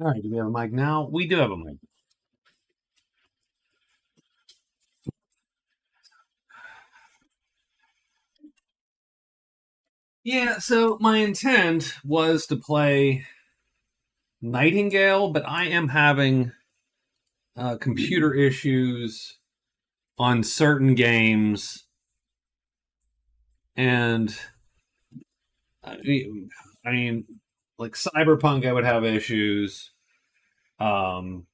All right, do we have a mic now? We do have a mic. Yeah, so my intent was to play Nightingale, but I am having computer issues on certain games, and I mean, like Cyberpunk, I would have issues. Um,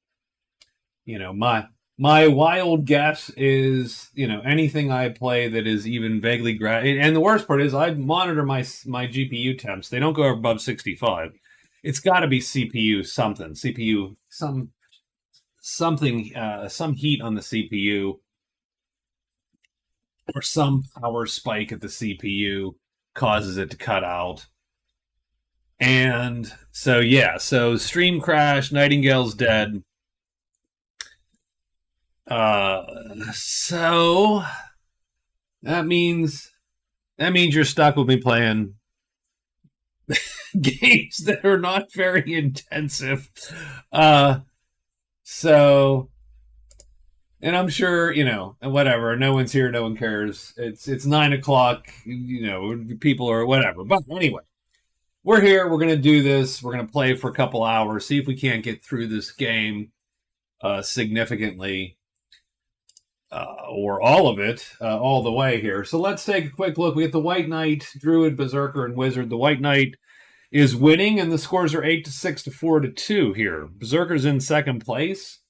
my wild guess is, anything I play that is even vaguely and the worst part is I monitor my GPU temps. They don't go above 65. It's got to be CPU something. CPU something some heat on the CPU or some power spike at the CPU causes it to cut out. And so yeah, so stream crash, Nightingale's dead. So that means you're stuck with me playing games that are not very intensive. So, and I'm sure, whatever. No one's here. No one cares. It's 9 o'clock. People are whatever. But anyway, we're here. We're gonna do this. We're gonna play for a couple hours. See if we can't get through this game significantly. Or all of it, all the way here. So let's take a quick look. We get the White Knight, Druid, Berserker, and Wizard. The White Knight is winning, and the scores are 8-6 to 4-2 here. Berserker's in second place.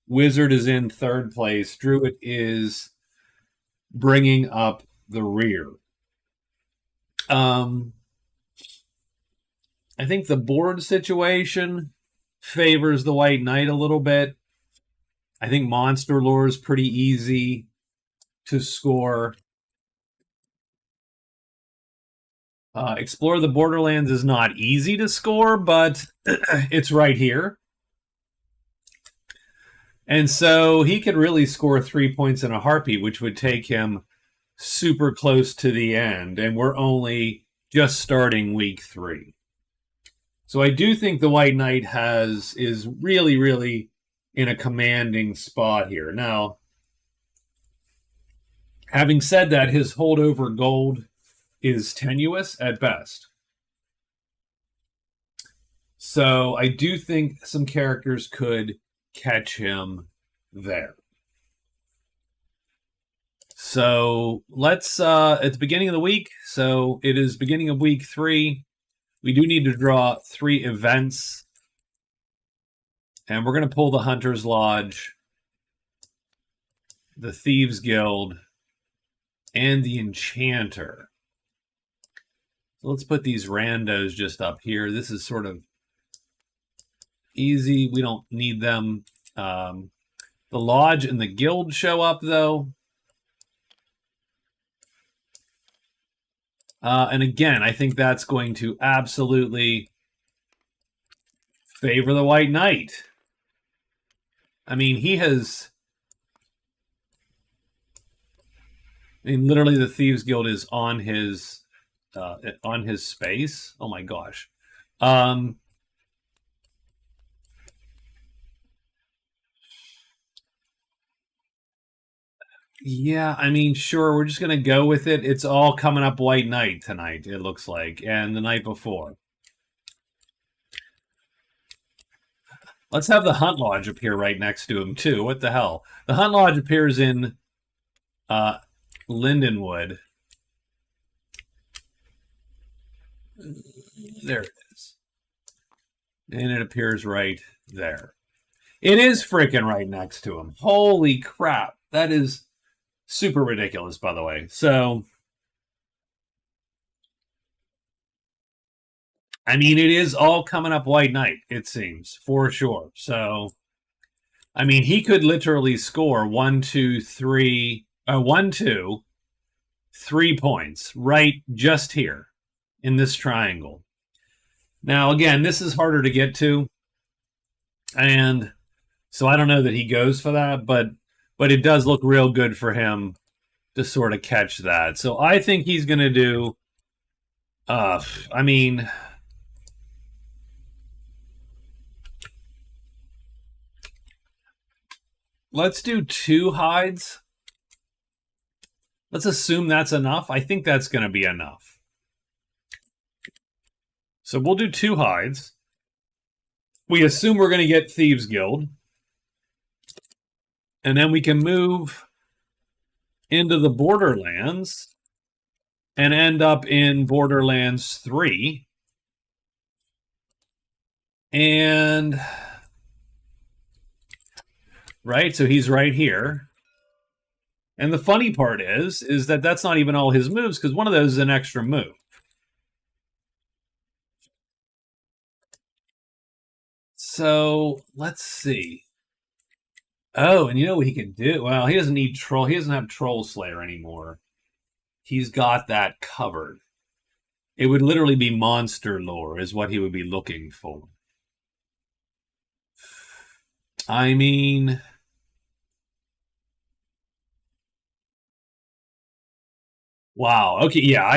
Wizard is in third place. Druid is bringing up the rear. I think the board situation favors the White Knight a little bit. I think Monster Lore is pretty easy to score. Explore the Borderlands is not easy to score, but it's right here. And so he could really score 3 points in a heartbeat, which would take him super close to the end. And we're only just starting week 3. So I do think the White Knight is really, really in a commanding spot here. Now, having said that, his holdover gold is tenuous at best. So I do think some characters could catch him there. So let's, at the beginning of the week, so it is beginning of week 3. We do need to draw 3 events. And we're going to pull the Hunter's Lodge, the Thieves Guild, and the Enchanter. So let's put these randos just up here. This is sort of easy. We don't need them. The Lodge and the Guild show up, though. And again, I think that's going to absolutely favor the White Knight. I mean, literally the Thieves Guild is on his space. Oh my gosh. Yeah, I mean, sure, we're just going to go with it. It's all coming up White Knight tonight, it looks like, and the night before. Let's have the Hunt Lodge appear right next to him, too. What the hell? The Hunt Lodge appears in Lindenwood. There it is. And it appears right there. It is freaking right next to him. Holy crap. That is super ridiculous, by the way. So, I mean, it is all coming up White Knight, it seems, for sure. So, I mean, he could literally score 1, 2, 3 points right just here in this triangle. Now, again, this is harder to get to. And so I don't know that he goes for that, but it does look real good for him to sort of catch that. So I think he's going to do, I mean, Let's do 2 hides. Let's assume that's enough. I think that's going to be enough. So we'll do 2 hides. We assume we're going to get Thieves Guild. And then we can move into the Borderlands and end up in Borderlands 3. And, right, so he's right here. And the funny part is that that's not even all his moves, because one of those is an extra move. So, let's see. Oh, and you know what he can do? Well, he doesn't need Troll. He doesn't have Troll Slayer anymore. He's got that covered. It would literally be monster lore is what he would be looking for. I mean, wow. Okay, yeah.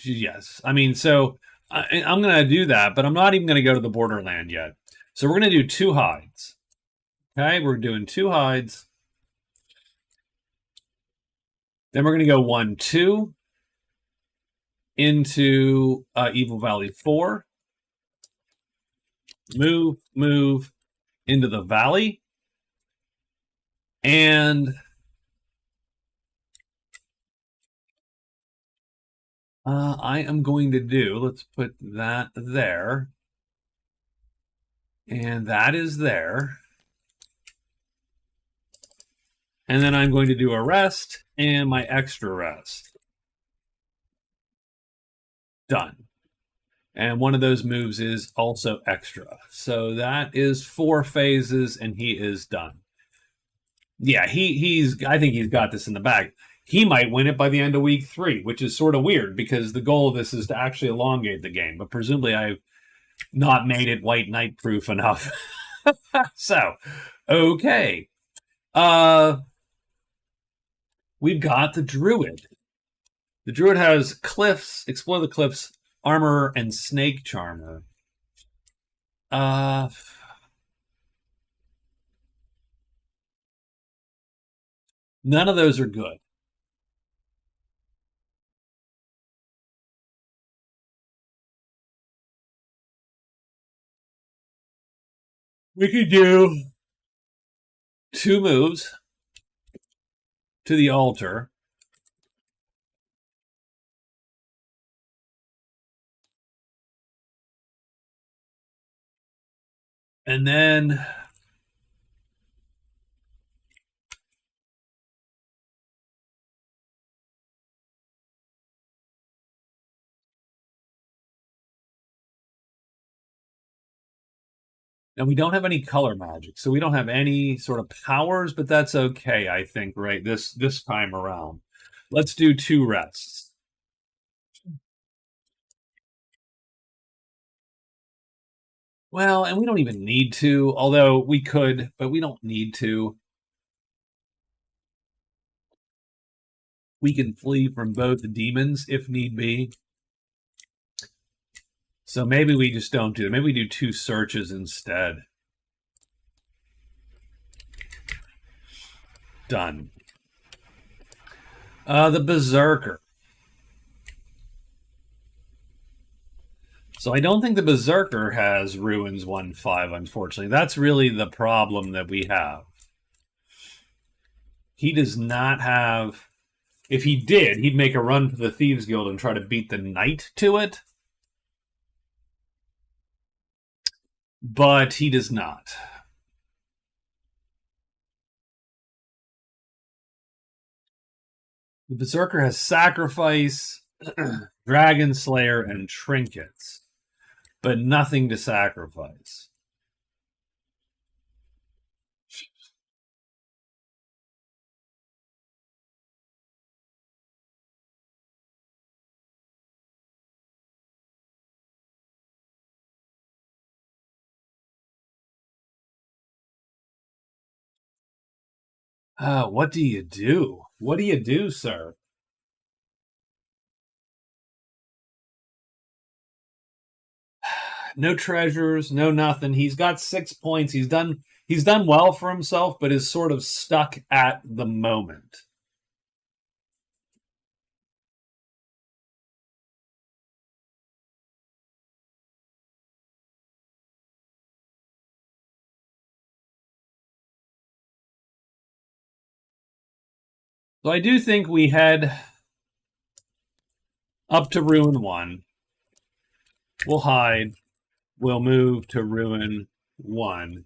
Yes. I mean, so I'm gonna do that, but I'm not even gonna go to the Borderland yet. So we're gonna do 2 hides. Okay, we're doing 2 hides. Then we're gonna go 1, 2 into Evil Valley 4. Move into the valley. And I am going to do, let's put that there. And that is there. And then I'm going to do a rest and my extra rest. Done. And one of those moves is also extra. So that is 4 phases, and he is done. Yeah, I think he's got this in the bag. He might win it by the end of week 3, which is sort of weird because the goal of this is to actually elongate the game. But presumably I've not made it White Knight proof enough. So, okay. We've got the Druid. The Druid has Cliffs, Explore the Cliffs, Armor, and Snake Charmer. None of those are good. We could do 2 moves to the altar. And then and we don't have any color magic, so we don't have any sort of powers, but that's okay, I think, right? This time around. Let's do 2 rests. Well, and we don't even need to, although we could, but we don't need to. We can flee from both demons if need be. So maybe we just don't do it. Maybe we do 2 searches instead. Done. The Berserker. So I don't think the Berserker has Ruins 1-5, unfortunately. That's really the problem that we have. He does not have... If he did, he'd make a run for the Thieves Guild and try to beat the Knight to it. But he does not. The Berserker has Sacrifice, Dragon Slayer, and Trinkets, but nothing to sacrifice. What do you do? What do you do, sir? No treasures, no nothing. He's got 6 points. He's done He's done well for himself, but is sort of stuck at the moment. So I do think we head up to Ruin 1. We'll hide. We'll move to Ruin 1.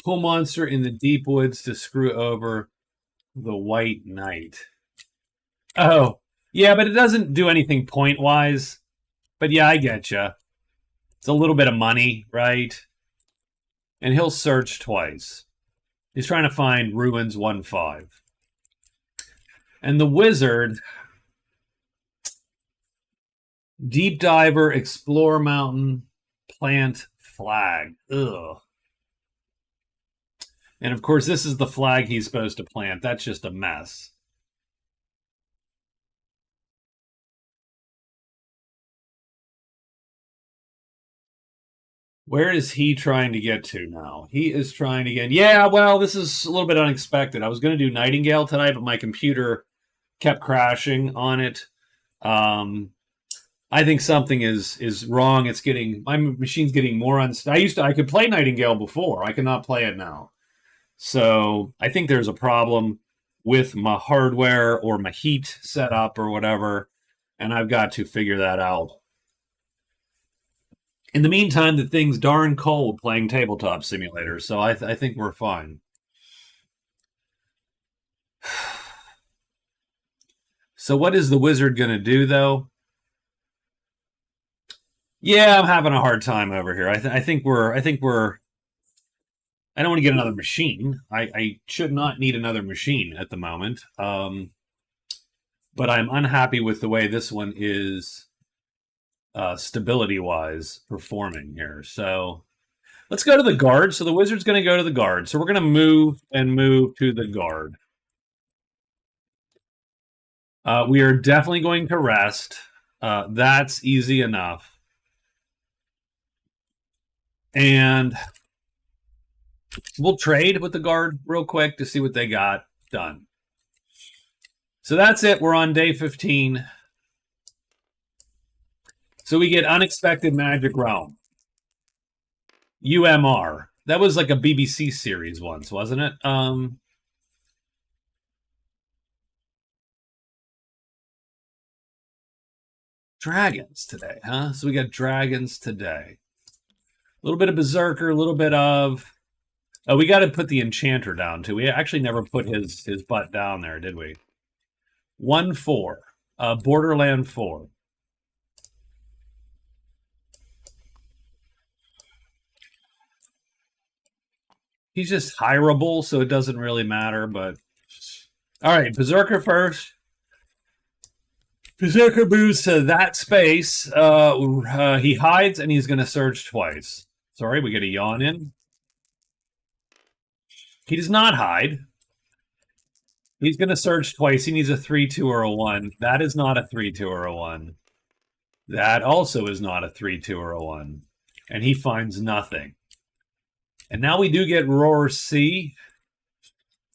Pull monster in the deep woods to screw over the White Knight. Oh, yeah, but it doesn't do anything point-wise. But yeah, I get you. It's a little bit of money, right? And he'll search twice. He's trying to find Ruins 1-5. And the wizard, Deep Diver, Explore Mountain, Plant Flag. Ugh. And of course, this is the flag he's supposed to plant. That's just a mess. Where is he trying to get to now? He is trying to get... Yeah, well, this is a little bit unexpected. I was going to do Nightingale tonight, but my computer kept crashing on it. I think something is wrong. It's getting... My machine's getting more unstable. I could play Nightingale before. I cannot play it now. So I think there's a problem with my hardware or my heat setup or whatever, and I've got to figure that out. In the meantime, the thing's darn cold playing Tabletop Simulator, so I think we're fine. So what is the wizard going to do, though? Yeah, I'm having a hard time over here. I think we're... I don't want to get another machine. I should not need another machine at the moment. But I'm unhappy with the way this one is... stability-wise performing here. So let's go to the guard. So the wizard's going to go to the guard. So we're going to move to the guard. We are definitely going to rest. That's easy enough. And we'll trade with the guard real quick to see what they got done. So that's it. We're on day 15. So we get Unexpected Magic Realm. UMR. That was like a BBC series once, wasn't it? Dragons today, huh? So we got dragons today. A little bit of Berserker, a little bit of... Oh, we got to put the Enchanter down, too. We actually never put his butt down there, did we? 1-4. Borderland 4. He's just hireable, so it doesn't really matter, but... Alright, Berserker first. Berserker moves to that space. He hides, and he's going to search twice. Sorry, we get a yawn in. He does not hide. He's going to search twice. He needs a 3-2 or a 1. That is not a 3-2 or a 1. That also is not a 3-2 or a 1. And he finds nothing. And now we do get Roar C.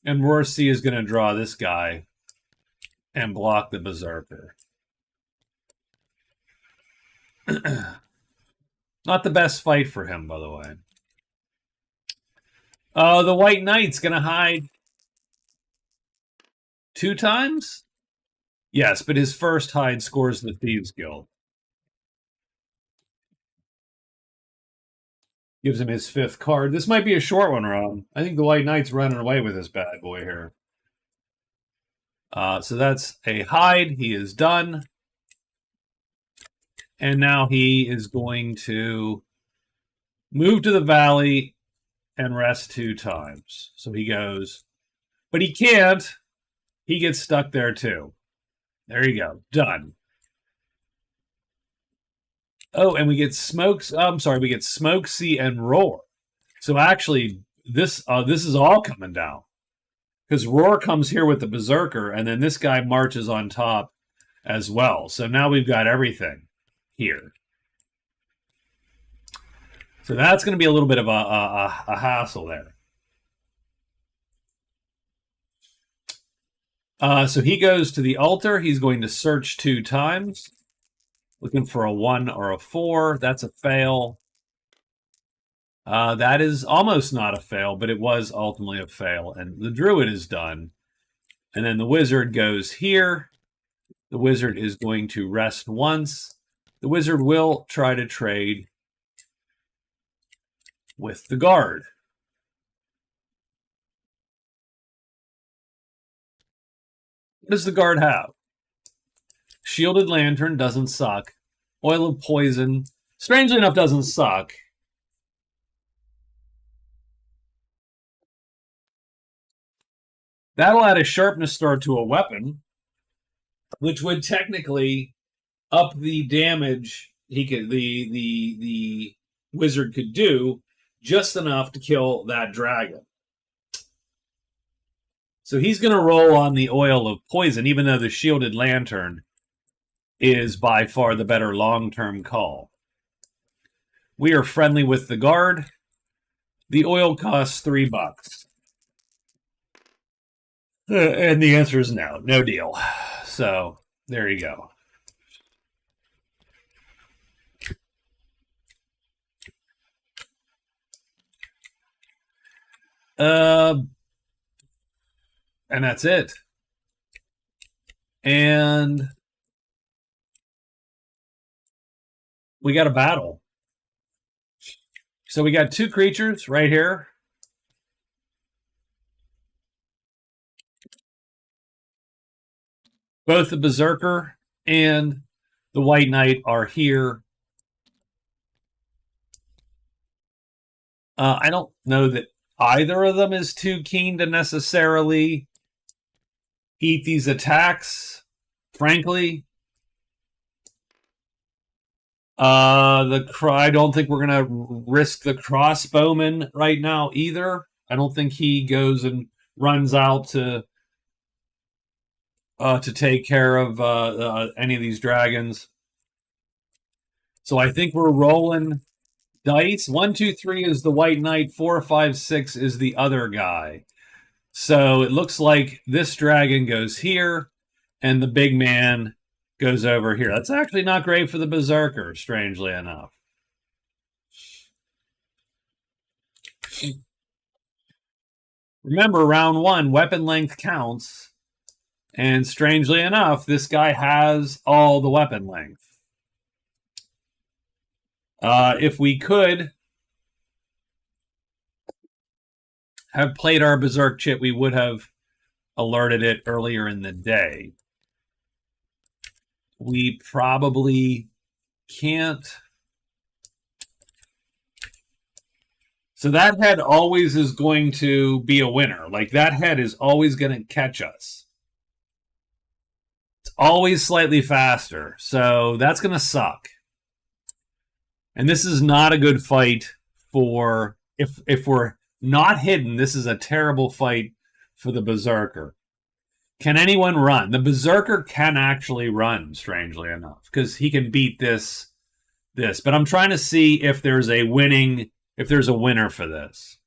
And Roar C is going to draw this guy and block the Berserker. Not the best fight for him, by the way. The White Knight's going to hide 2 times? Yes, but his first hide scores the Thieves Guild. Gives him his 5th card. This might be a short one, Rob. I think the White Knight's running away with this bad boy here. So that's a hide. He is done. And now he is going to move to the valley and rest 2 times. So he goes. But he can't. He gets stuck there too. There you go. Done. Oh, and we get Smokes. I'm sorry, we get Smokesy and Roar. So actually, this is all coming down. Because Roar comes here with the Berserker, and then this guy marches on top as well. So now we've got everything here. So that's going to be a little bit of a hassle there. So he goes to the altar. He's going to search 2 times, looking for a 1 or a 4. That's a fail. That is almost not a fail, but it was ultimately a fail. And the druid is done. And then the wizard goes here. The wizard is going to rest once. The wizard will try to trade with the guard. What does the guard have? Shielded Lantern doesn't suck. Oil of Poison, strangely enough, doesn't suck. That'll add a sharpness star to a weapon, which would technically up the damage he could the wizard could do just enough to kill that dragon. So he's going to roll on the Oil of Poison, even though the Shielded Lantern is by far the better long-term call. We are friendly with the guard. The oil costs $3. And the answer is no. No deal. So, there you go. And that's it. And we got a battle. So we got 2 creatures right here. Both the Berserker and the White Knight are here. I don't know that either of them is too keen to necessarily eat these attacks, frankly. I don't think we're going to risk the crossbowman right now either. I don't think he goes and runs out to take care of any of these dragons. So I think we're rolling dice. 1, 2, 3 is the White Knight. 4, 5, 6 is the other guy. So it looks like this dragon goes here, and the big man goes over here. That's actually not great for the Berserker, strangely enough. Remember, round 1, weapon length counts. And strangely enough, this guy has all the weapon length. If we could have played our Berserk chit, we would have alerted it earlier in the day. We probably can't. So that head always is going to be a winner. Like, that head is always going to catch us. It's always slightly faster. So that's going to suck. And this is not a good fight for... If we're not hidden, this is a terrible fight for the Berserker. Can anyone run? The Berserker can actually run, strangely enough, because he can beat this. But I'm trying to see if there's a winner for this.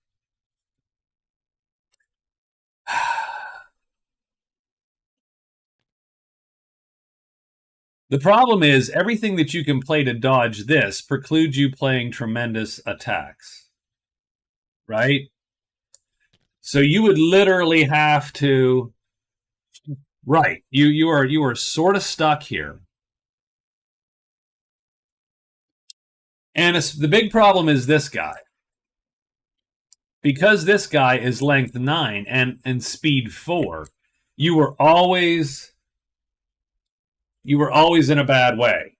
The problem is everything that you can play to dodge this precludes you playing tremendous attacks. Right? So you would literally have to... Right. You are sort of stuck here. And the big problem is this guy. Because this guy is length 9 and speed 4, you were always in a bad way.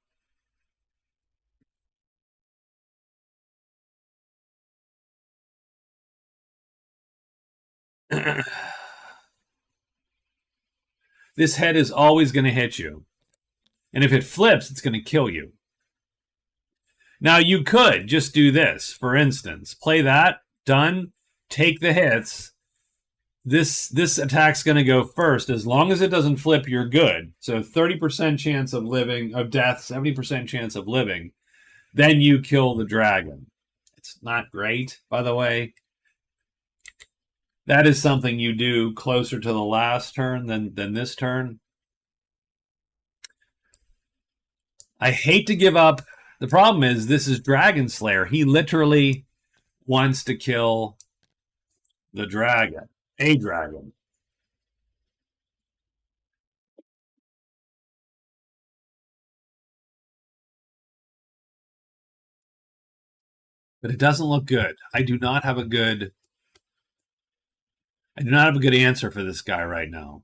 This head is always going to hit you. And if it flips, it's going to kill you. Now, you could just do this, for instance. Play that, done, take the hits. This attack's going to go first. As long as it doesn't flip, you're good. So 30% chance of death, 70% chance of living. Then you kill the dragon. It's not great, by the way. That is something you do closer to the last turn than this turn. I hate to give up. The problem is this is Dragon Slayer. He literally wants to kill the dragon, a dragon. But it doesn't look good. I do not have a good answer for this guy right now.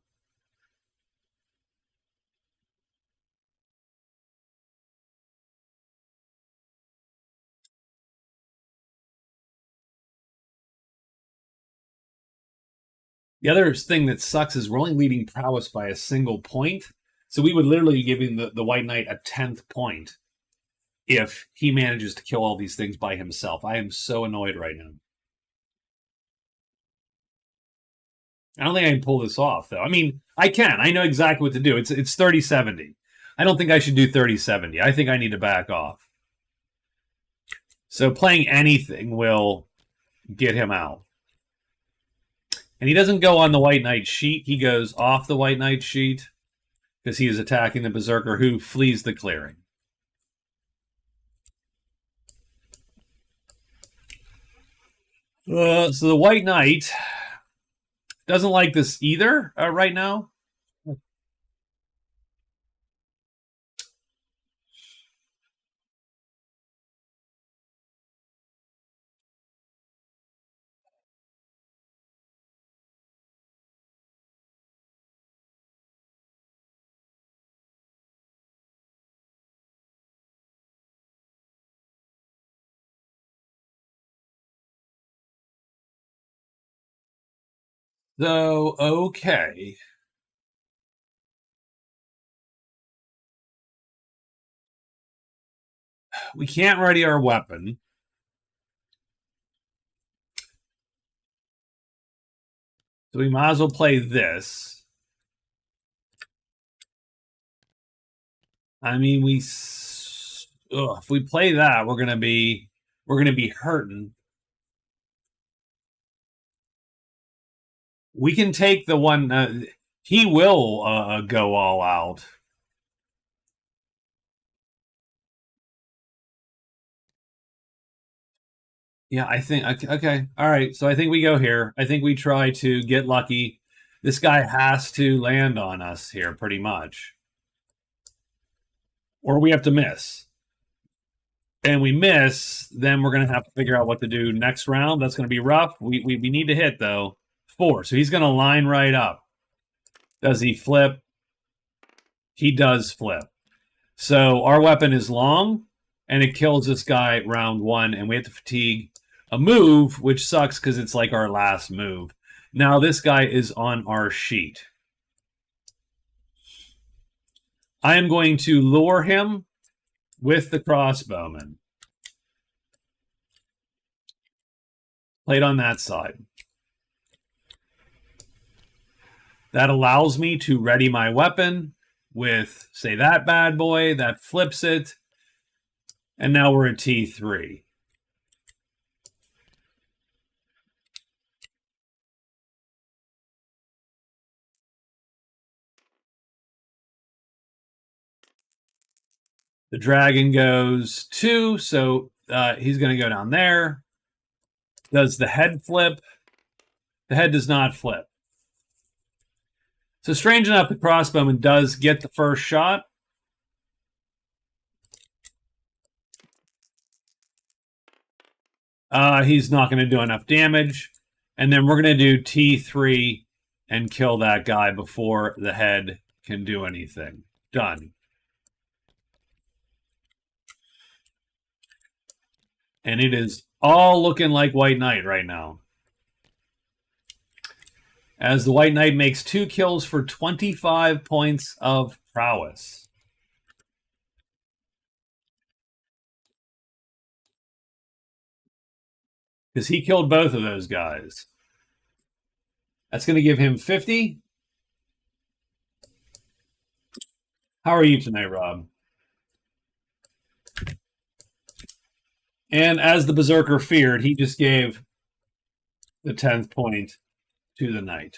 The other thing that sucks is we're only leading prowess by a single point. So we would literally be giving the White Knight a 10th point if he manages to kill all these things by himself. I am so annoyed right now. I don't think I can pull this off, though. I mean, I can. I know exactly what to do. It's 30-70. I don't think I should do 30-70. I think I need to back off. So playing anything will get him out. And he doesn't go on the White Knight sheet. He goes off the White Knight sheet because he is attacking the Berserker who flees the clearing. So the White Knight doesn't like this either right now. So, okay. We can't ready our weapon. So we might as well play this. I mean, if we play that, we're gonna be hurting. We can take the one. He will go all out. Yeah, I think okay. All right, so I think we go here. I think we try to get lucky. This guy has to land on us here, pretty much, or we have to miss. And we miss, then we're going to have to figure out what to do next round. That's going to be rough. We need to hit, though. 4. So he's going to line right up. Does he flip? He does flip. So our weapon is long, and it kills this guy round 1, and we have to fatigue a move, which sucks because it's like our last move. Now this guy is on our sheet. I am going to lure him with the crossbowman. Played on that side. That allows me to ready my weapon with, say, that bad boy. That flips it. And now we're at T3. The dragon goes 2, so he's going to go down there. Does the head flip? The head does not flip. So strange enough, the crossbowman does get the first shot. He's not going to do enough damage. And then we're going to do T3 and kill that guy before the head can do anything. Done. And it is all looking like White Knight right now. As the White Knight makes 2 kills for 25 points of prowess. Because he killed both of those guys. That's going to give him 50. How are you tonight, Rob? And as the Berserker feared, he just gave the 10th point to the knight.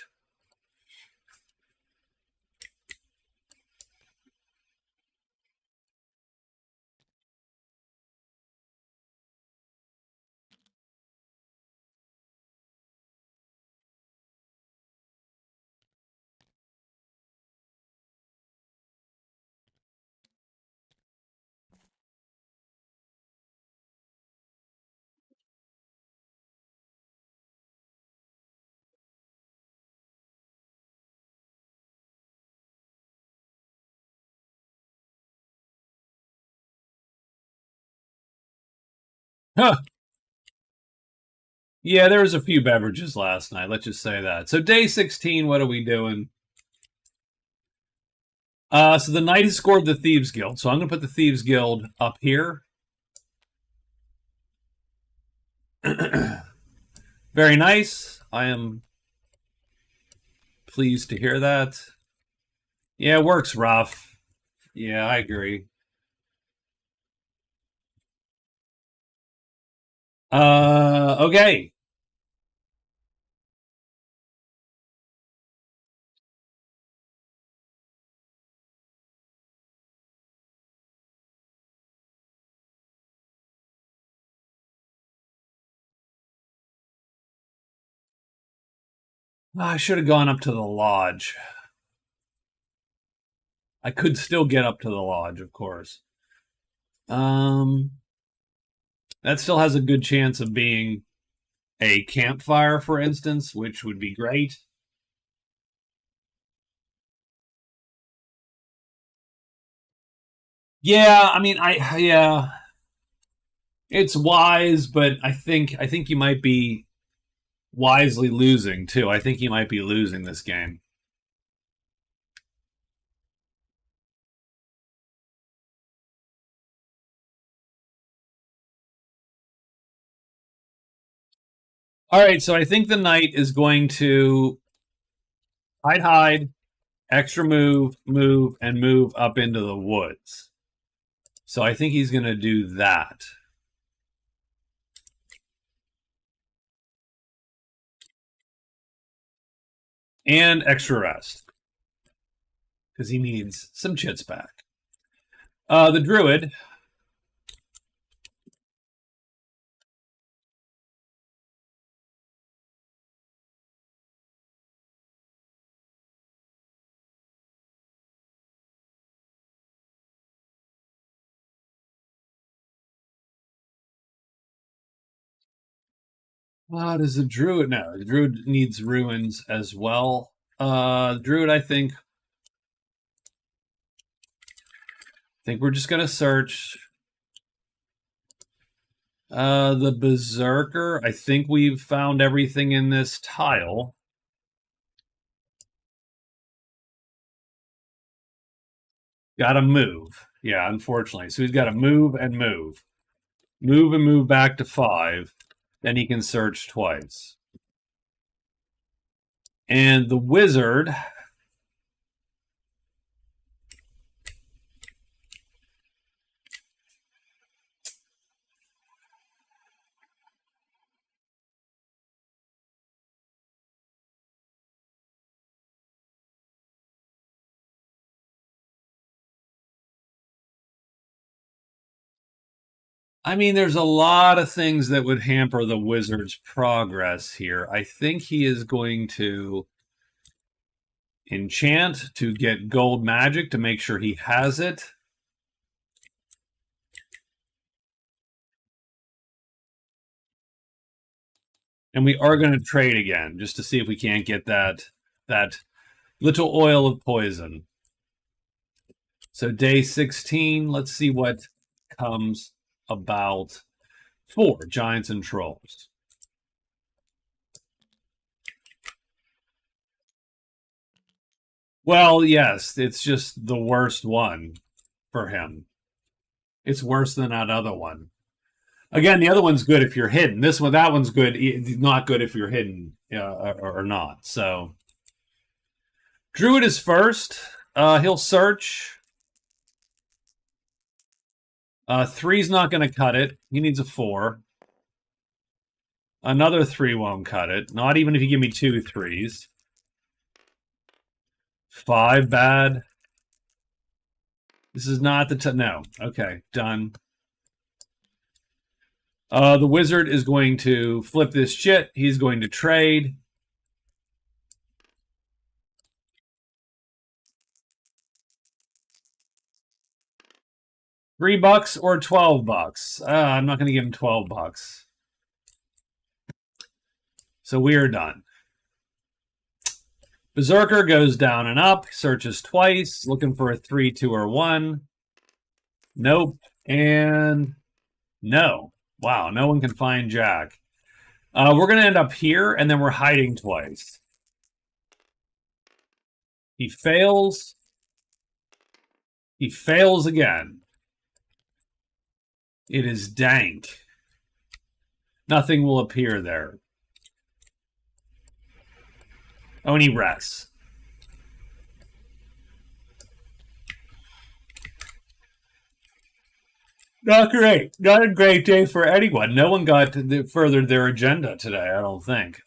Huh. Yeah, there was a few beverages last night. Let's just say that. So day 16, what are we doing? So the knight has scored the Thieves Guild. So I'm going to put the Thieves Guild up here. Very nice. I am pleased to hear that. Yeah, it works rough. Yeah, I agree. Okay. I should have gone up to the lodge. I could still get up to the lodge, of course. That still has a good chance of being a campfire, for instance, which would be great. Yeah, I mean, yeah, it's wise, but I think you might be wisely losing too. I think you might be losing this game. All right, so I think the knight is going to hide, extra move, and move up into the woods. So I think he's going to do that. And extra rest. Because he needs some chits back. The druid. Does the druid? No, the druid needs ruins as well. Druid, I think we're just gonna search. The Berserker. I think we've found everything in this tile. Got to move. Yeah, unfortunately. So he's got to move and move. Move and move back to 5. Then he can search twice. And the wizard. I mean, there's a lot of things that would hamper the wizard's progress here. I think he is going to enchant to get gold magic to make sure he has it. And we are going to trade again just to see if we can't get that little oil of poison. So day 16, let's see what comes about for giants and trolls. Well, yes, it's just the worst one for him. It's worse than that other one. Again, the other one's good if you're hidden. That one's good, not good if you're hidden or not. So, Druid is first. He'll search. Three's not going to cut it. He needs a 4. Another 3 won't cut it. Not even if you give me 2 3s. 5 bad. This is not the no. Okay, done. The wizard is going to flip this shit. He's going to trade. $3 or $12. I'm not going to give him $12. So we are done. Berserker goes down and up, searches twice, looking for a 3, 2, or 1. Nope. And no. Wow, no one can find Jack. We're going to end up here, and then we're hiding twice. He fails. He fails again. It is dank. Nothing will appear there. Oh, and he rests. Not great. Not a great day for anyone. No one got furthered their agenda today, I don't think.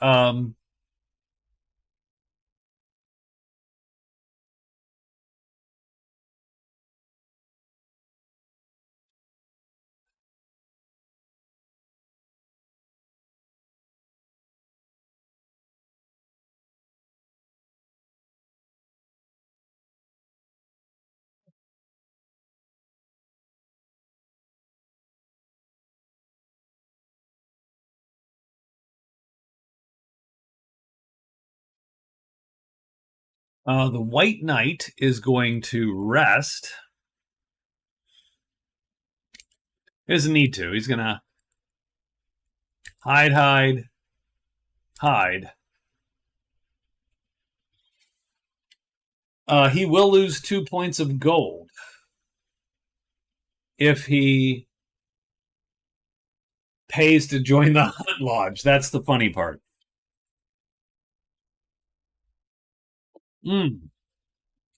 The White Knight is going to rest. He doesn't need to. He's going to hide, hide, hide. He will lose 2 points of gold if he pays to join the Hunt Lodge. That's the funny part.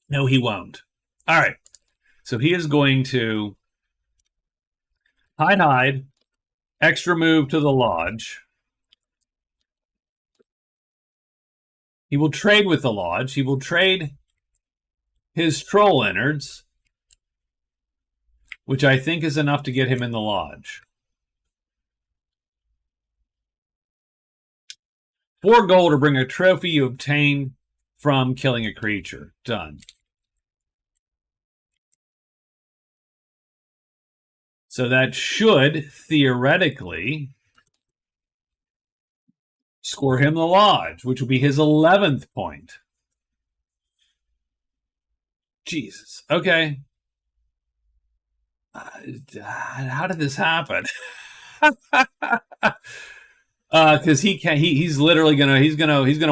No, he won't. All right. So he is going to hide, hide, extra move to the lodge. He will trade with the lodge. He will trade his troll innards, which I think is enough to get him in the lodge. 4 gold to bring a trophy you obtain from killing a creature. Done. So that should, theoretically, score him the lodge, which will be his 11th point. Jesus. Okay. How did this happen? Because he can. He's literally gonna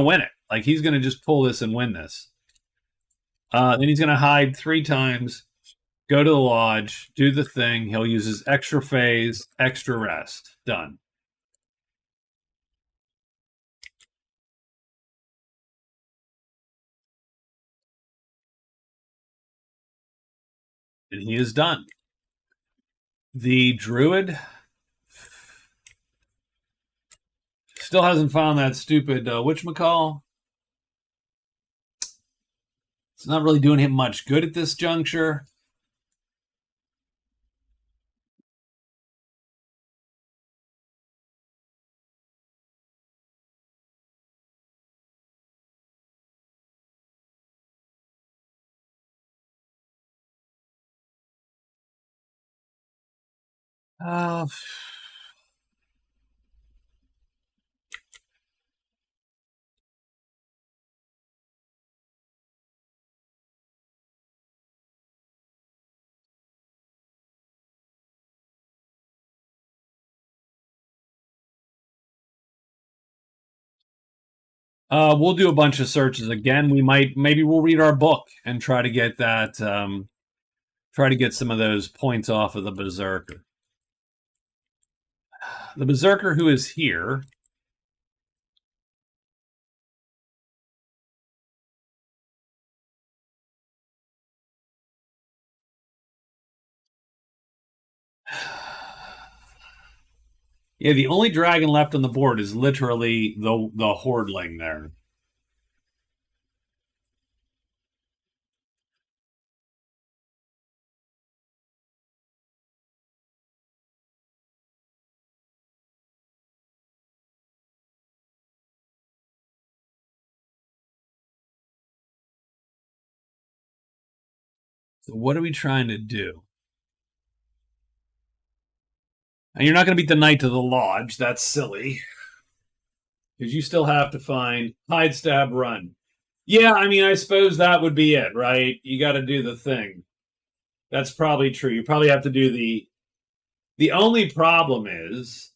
win it. Like he's gonna just pull this and win this. Then he's gonna hide 3 times, go to the lodge, do the thing. He'll use his extra phase, extra rest. Done. And he is done. The druid still hasn't found that stupid whatchamacall. It's not really doing him much good at this juncture. We'll do a bunch of searches again. Maybe we'll read our book and try to get that, try to get some of those points off of the Berserker. The Berserker who is here Yeah, the only dragon left on the board is literally the Hordling there. So what are we trying to do? And you're not going to beat the knight to the lodge. That's silly. Because you still have to find hide, stab, run. Yeah, I mean, I suppose that would be it, right? You got to do the thing. That's probably true. You probably have to do the... The only problem is...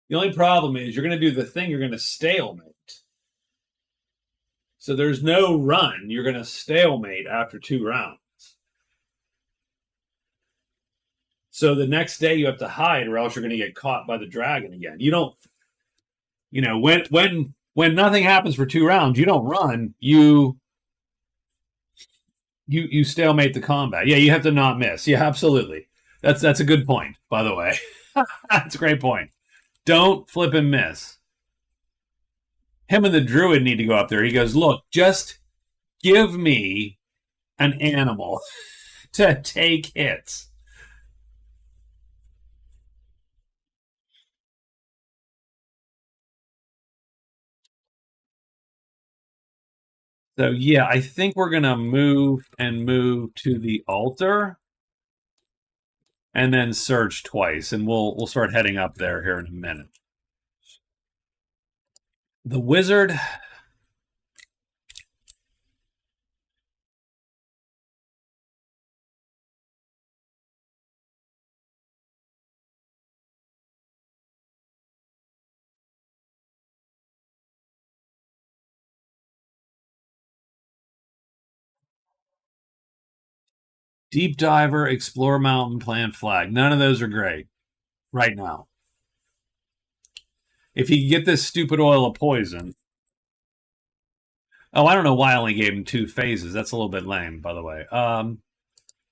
The only problem is you're going to do the thing, you're going to stalemate. So there's no run. You're going to stalemate after 2 rounds. So the next day you have to hide, or else you're going to get caught by the dragon again. You don't, you know, when nothing happens for 2 rounds, you don't run. You stalemate the combat. Yeah, you have to not miss. Yeah, absolutely. That's a good point, by the way. That's a great point. Don't flip and miss. Him and the druid need to go up there. He goes, look, just give me an animal to take hits. So yeah, I think we're gonna move to the altar, and then search twice, and we'll start heading up there here in a minute. The wizard. Deep diver, explore mountain, plant flag. None of those are great right now. If he could get this stupid oil of poison. Oh, I don't know why I only gave him 2 phases. That's a little bit lame, by the way. I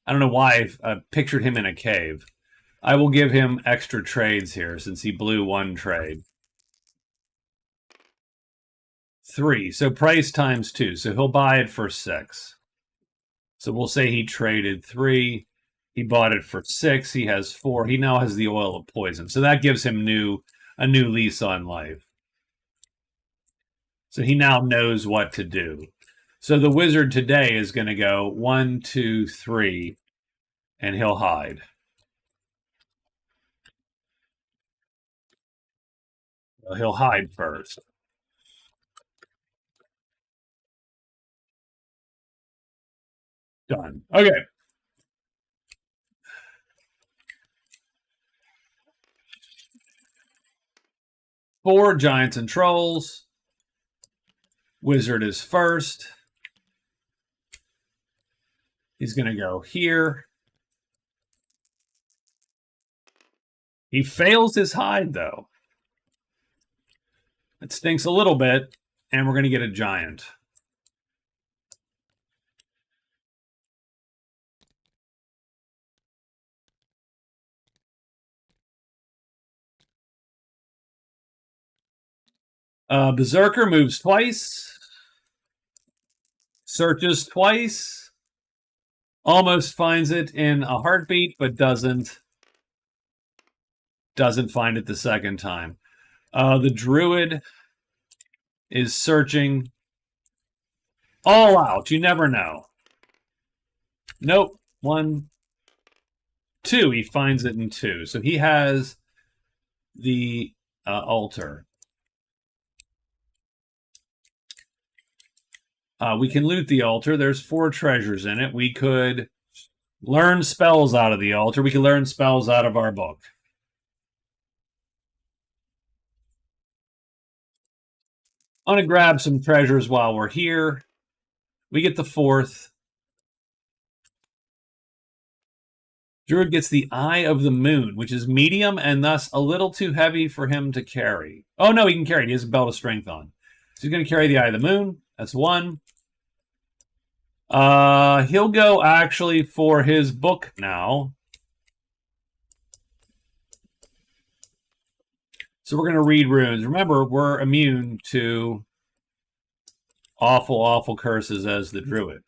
don't know why I pictured him in a cave. I will give him extra trades here since he blew 1 trade. 3. So price times 2. So he'll buy it for 6. So we'll say he traded 3. He bought it for 6. He has 4. He now has the oil of poison. So that gives him a new lease on life. So he now knows what to do. So the wizard today is going to go 1, 2, 3, and he'll hide. Well, he'll hide first. Done. Okay. Four giants and trolls. Wizard is first. He's going to go here. He fails his hide, though. It stinks a little bit, and we're going to get a giant. Berserker moves twice. Searches twice. Almost finds it in a heartbeat, but doesn't find it the second time. The druid is searching all out. You never know. Nope. 1, 2. He finds it in 2. So he has the altar. We can loot the altar. There's 4 treasures in it. We could learn spells out of the altar. We can learn spells out of our book. I'm going to grab some treasures while we're here. We get the 4th. Druid gets the Eye of the Moon, which is medium and thus a little too heavy for him to carry. Oh, no, he can carry it. He has a belt of strength on. So he's going to carry the Eye of the Moon. That's 1. He'll go actually for his book now. So we're going to read runes. Remember, we're immune to awful, awful curses as the druid.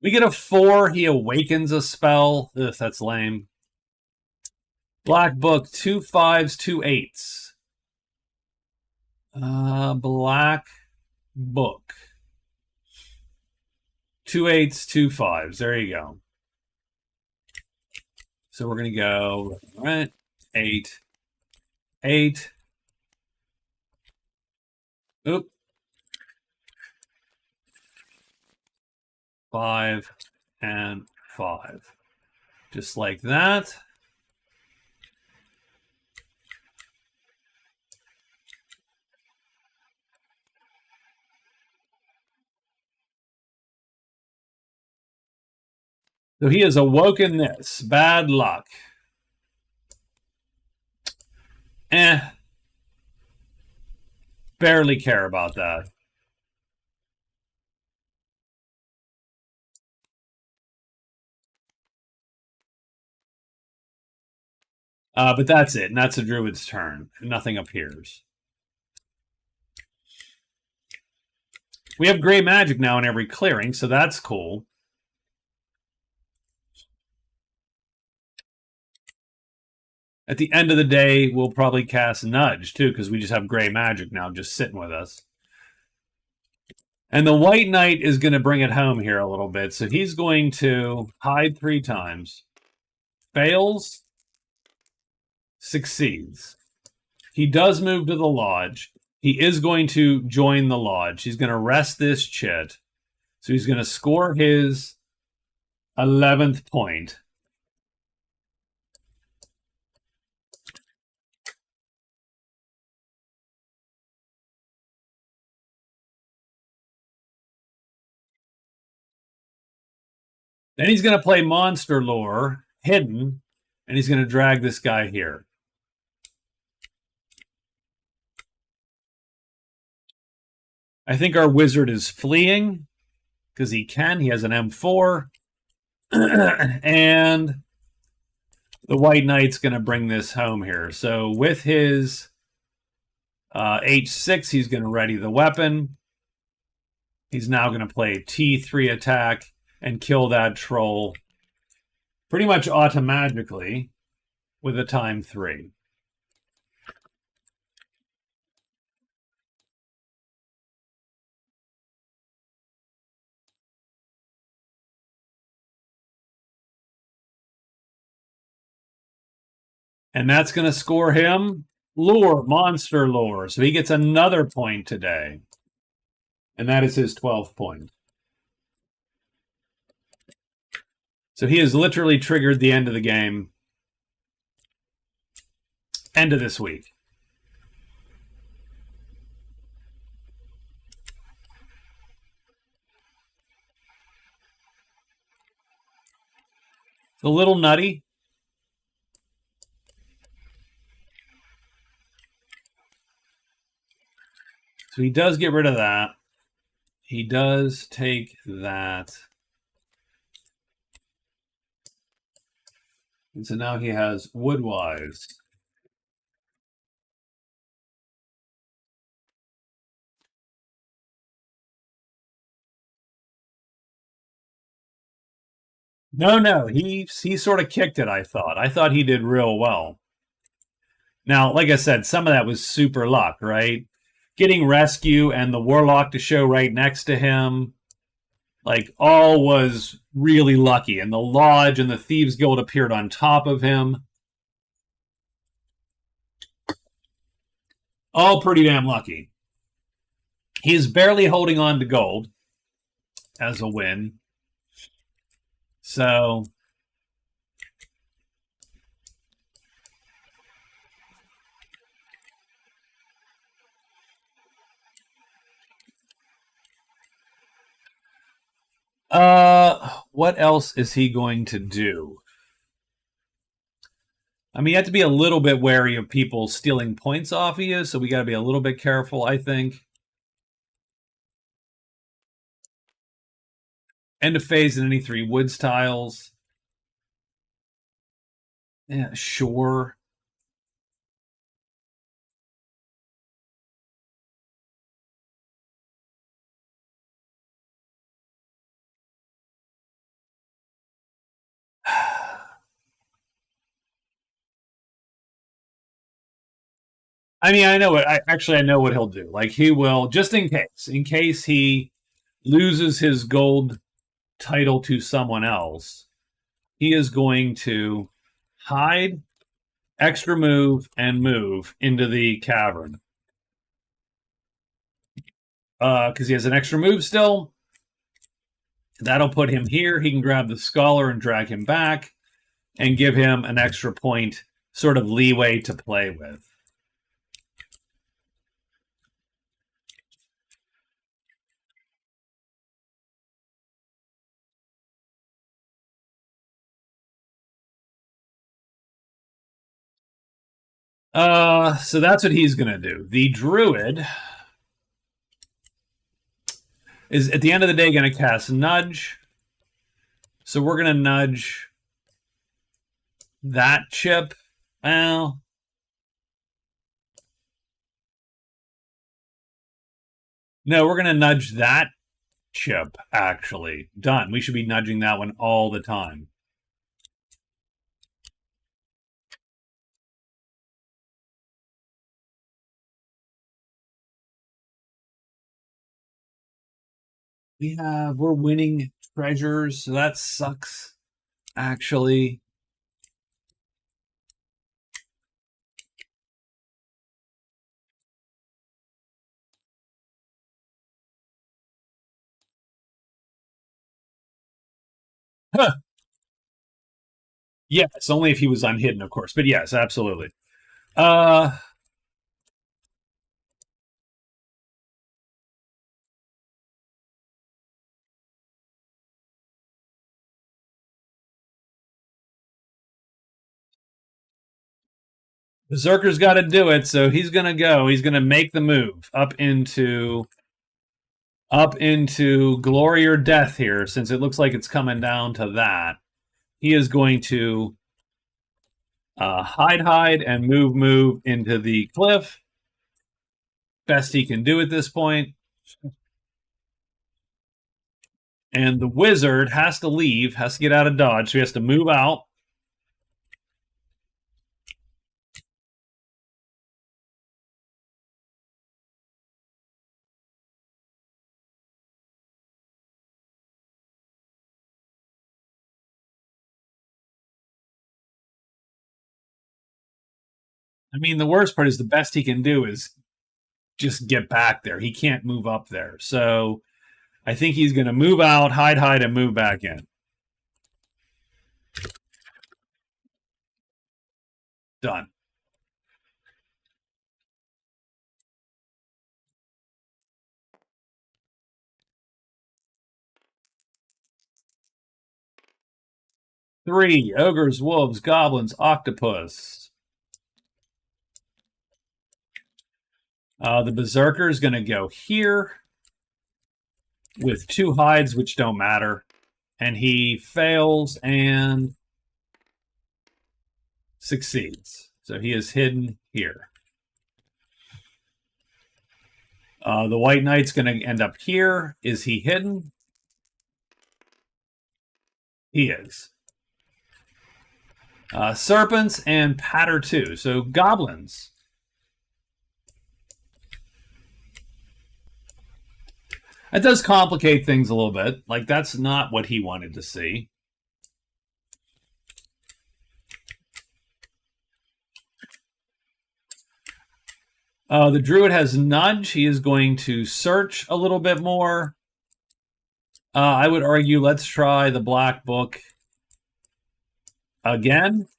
We get a 4. He awakens a spell. Ugh, that's lame. Black book, 2 5s, 2 8s. Black book. 2 8s, 2 5s. There you go. So we're going to go, all right, 8, 8. Oop. 5 and 5. Just like that. So he has awoken this. Bad luck. Barely care about that. But that's it. And that's a druid's turn. Nothing appears. We have gray magic now in every clearing, so that's cool. At the end of the day, we'll probably cast Nudge, too, because we just have gray magic now just sitting with us. And the White Knight is going to bring it home here a little bit. So he's going to hide 3 times. Fails. Succeeds. He does move to the lodge. He is going to join the lodge. He's going to rest this chit. So he's going to score his 11th point. Then he's going to play Monster Lore, hidden, and he's going to drag this guy here. I think our wizard is fleeing because he can. He has an M4. And the White Knight's going to bring this home here. So with his H6, he's going to ready the weapon. He's now going to play T3 attack and kill that troll pretty much automatically with a time 3. And that's going to score him lore, monster lore. So he gets another point today. And that is his 12th point. So he has literally triggered the end of the game. End of this week. It's a little nutty. So he does get rid of that. He does take that. And so now he has Woodwise. No, he sort of kicked it, I thought. I thought he did real well. Now, like I said, some of that was super luck, right? Getting rescue and the warlock to show right next to him, like, all was really lucky. And the lodge and the Thieves Guild appeared on top of him. All pretty damn lucky. He's barely holding on to gold as a win. So what else is he going to do? I mean, you have to be a little bit wary of people stealing points off of you, so we got to be a little bit careful, I think. End of phase in any 3 woods tiles. Yeah, sure. I mean, I know what I know what he'll do. Like he will, just in case he loses his gold title to someone else, he is going to hide, extra move, and move into the cavern. Because he has an extra move still. That'll put him here. He can grab the scholar and drag him back and give him an extra point sort of leeway to play with. So that's what he's going to do. The druid is at the end of the day going to cast Nudge. So we're going to nudge that chip. Well, no, we're going to nudge that chip, actually. Done. We should be nudging that one all the time. We're winning treasures, so that sucks, actually. Huh. Yes, only if he was unhidden, of course. But yes, absolutely. Uh Berserker's got to do it, so he's gonna go. He's gonna make the move up into glory or death here, since it looks like it's coming down to that. He is going to hide, and move into the cliff. Best he can do at this point. And the wizard has to leave, has to get out of dodge, so he has to move out. I mean, the worst part is the best he can do is just get back there. He can't move up there. So I think he's going to move out, hide, and move back in. Done. Three ogres, wolves, goblins, octopus. The berserker is going to go here with 2 hides, which don't matter. And he fails and succeeds. So he is hidden here. The white knight's going to end up here. Is he hidden? He is. Serpents and patter 2. So goblins. That does complicate things a little bit. Like, that's not what he wanted to see. The druid has nudge. He is going to search a little bit more. I would argue let's try the black book again.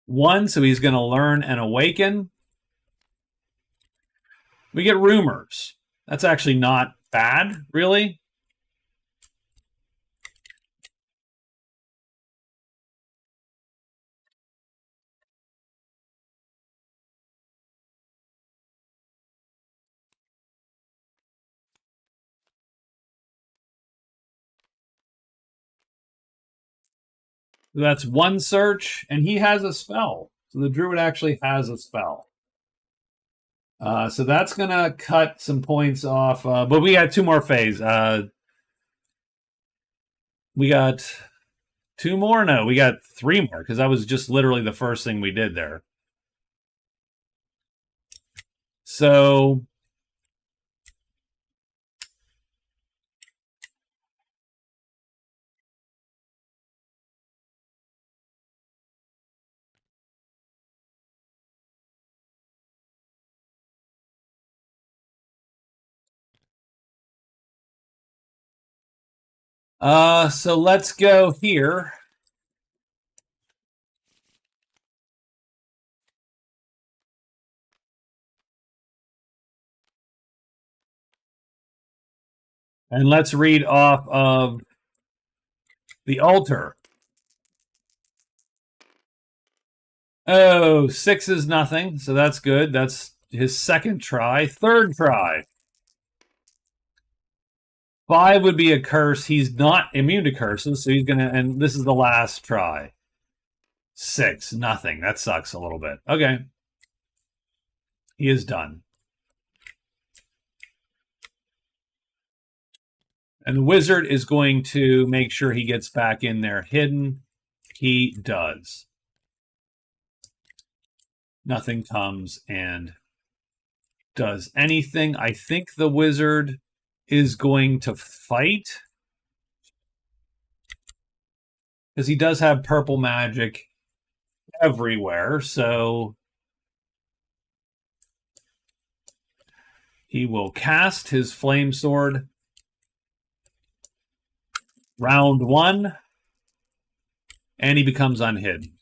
1, so he's going to learn and awaken. We get rumors. That's actually not bad, really. That's one search, and he has a spell. So the druid actually has a spell. So that's going to cut some points off. But we got two more phase. We got two more? No, we got three more, because that was just literally the first thing we did there. So so let's go here. And let's read off of the altar. Oh, 6 is nothing, so that's good. That's his second try. Third try. 5 would be a curse. He's not immune to curses, so he's going to... And this is the last try. 6, nothing. That sucks a little bit. Okay. He is done. And the wizard is going to make sure he gets back in there hidden. He does. Nothing comes and does anything. I think the wizard is going to fight, because he does have purple magic everywhere, so he will cast his flame sword. Round 1, and he becomes unhidden.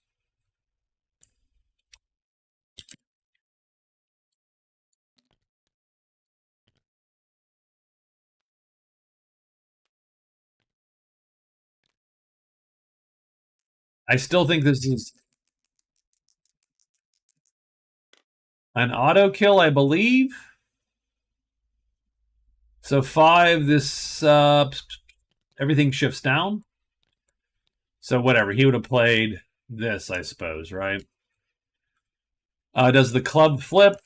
I still think this is an auto kill, I believe. So 5, this everything shifts down. So whatever, he would have played this, I suppose, right? Does the club flip?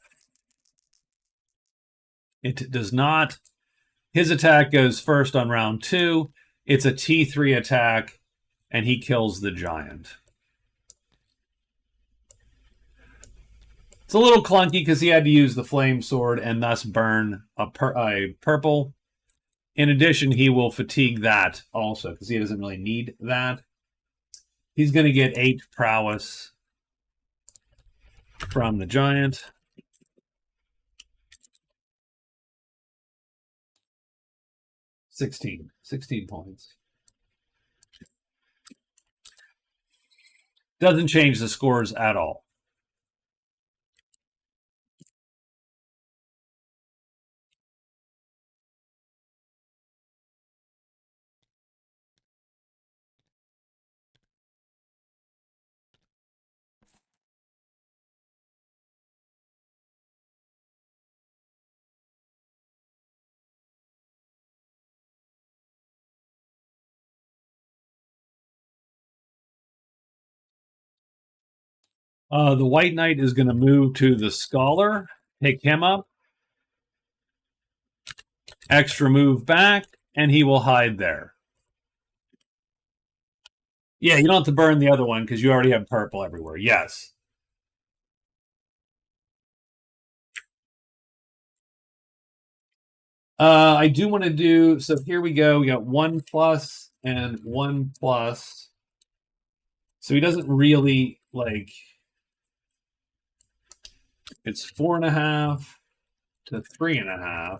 It does not. His attack goes first on round 2. It's a T3 attack, and he kills the giant. It's a little clunky because he had to use the flame sword and thus burn a purple. In addition, he will fatigue that also because he doesn't really need that. He's going to get 8 prowess from the giant. $16 points. Doesn't change the scores at all. The White Knight is going to move to the Scholar, pick him up, extra move back, and he will hide there. Yeah, you don't have to burn the other one because you already have purple everywhere. Yes. I do want to do... So here we go. We got 1+ and 1+. So he doesn't really, like... It's 4.5 to 3.5.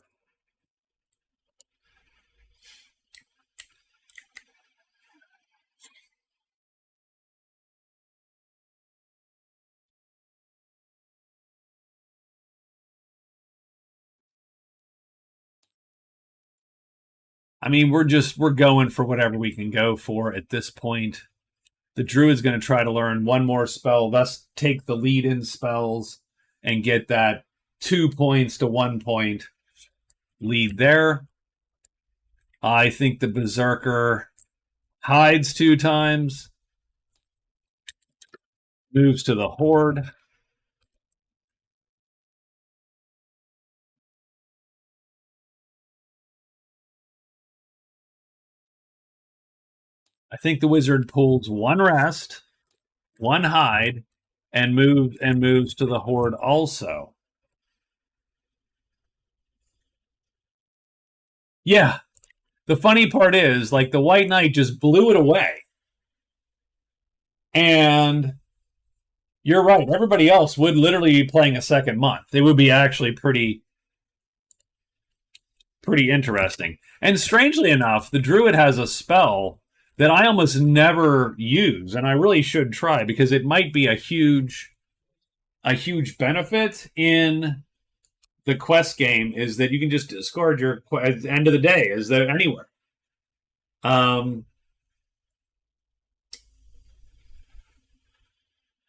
I mean, we're going for whatever we can go for at this point. The Druid's going to try to learn one more spell, thus take the lead in spells and get that 2 points to 1 point lead there. I think the Berserker hides 2 times. moves to the horde. I think the wizard pulls one rest, one hide, and moves to the horde also. Yeah. The funny part is, like, the White Knight just blew it away. And you're right. Everybody else would literally be playing a second month. They would be actually pretty interesting. And strangely enough, the Druid has a spell that I almost never use, and I really should try because it might be a huge benefit in the quest game, is that you can just discard your at the end of the day. Is there anywhere? And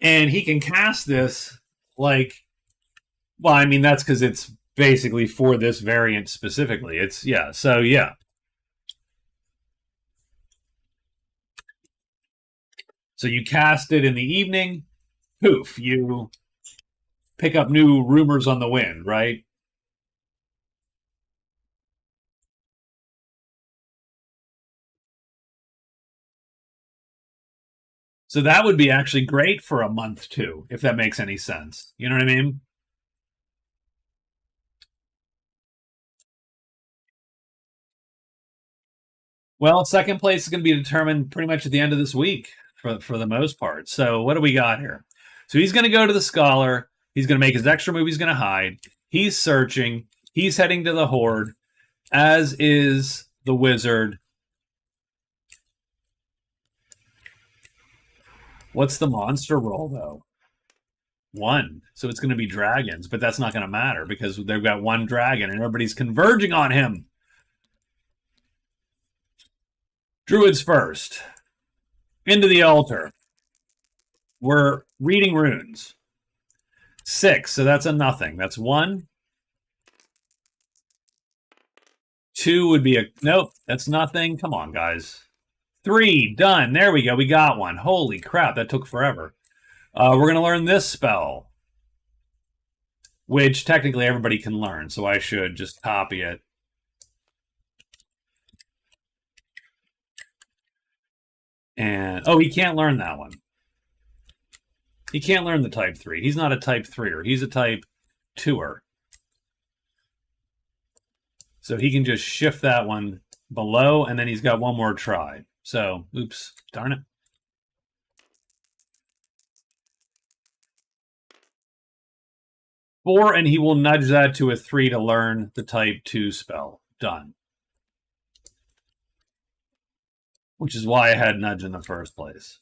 he can cast this like, well, I mean that's because it's basically for this variant specifically. It's so yeah. So you cast it in the evening, poof, you pick up new rumors on the wind, right? So that would be actually great for a month too, if that makes any sense. You know what I mean? Well, second place is going to be determined pretty much at the end of this week for the most part. So what do we got here? So he's going to go to the Scholar. He's going to make his extra move. He's going to hide. He's searching. He's heading to the Horde, as is the Wizard. What's the monster roll, though? 1. So it's going to be dragons, but that's not going to matter because they've got one dragon and everybody's converging on him. Druids first. Into the altar. We're reading runes. 6, so that's a nothing. That's 1. 2 would be a... Nope, that's nothing. Come on, guys. 3, done. There we go. We got one. Holy crap, that took forever. We're going to learn this spell, which technically everybody can learn, so I should just copy it. And, oh, he can't learn that one. He can't learn the type 3. He's not a type 3er. He's a type 2er. So he can just shift that one below, and then he's got one more try. So, oops, darn it. Four, and he will nudge that to a 3 to learn the type 2 spell. Done. Which is why I had nudge in the first place.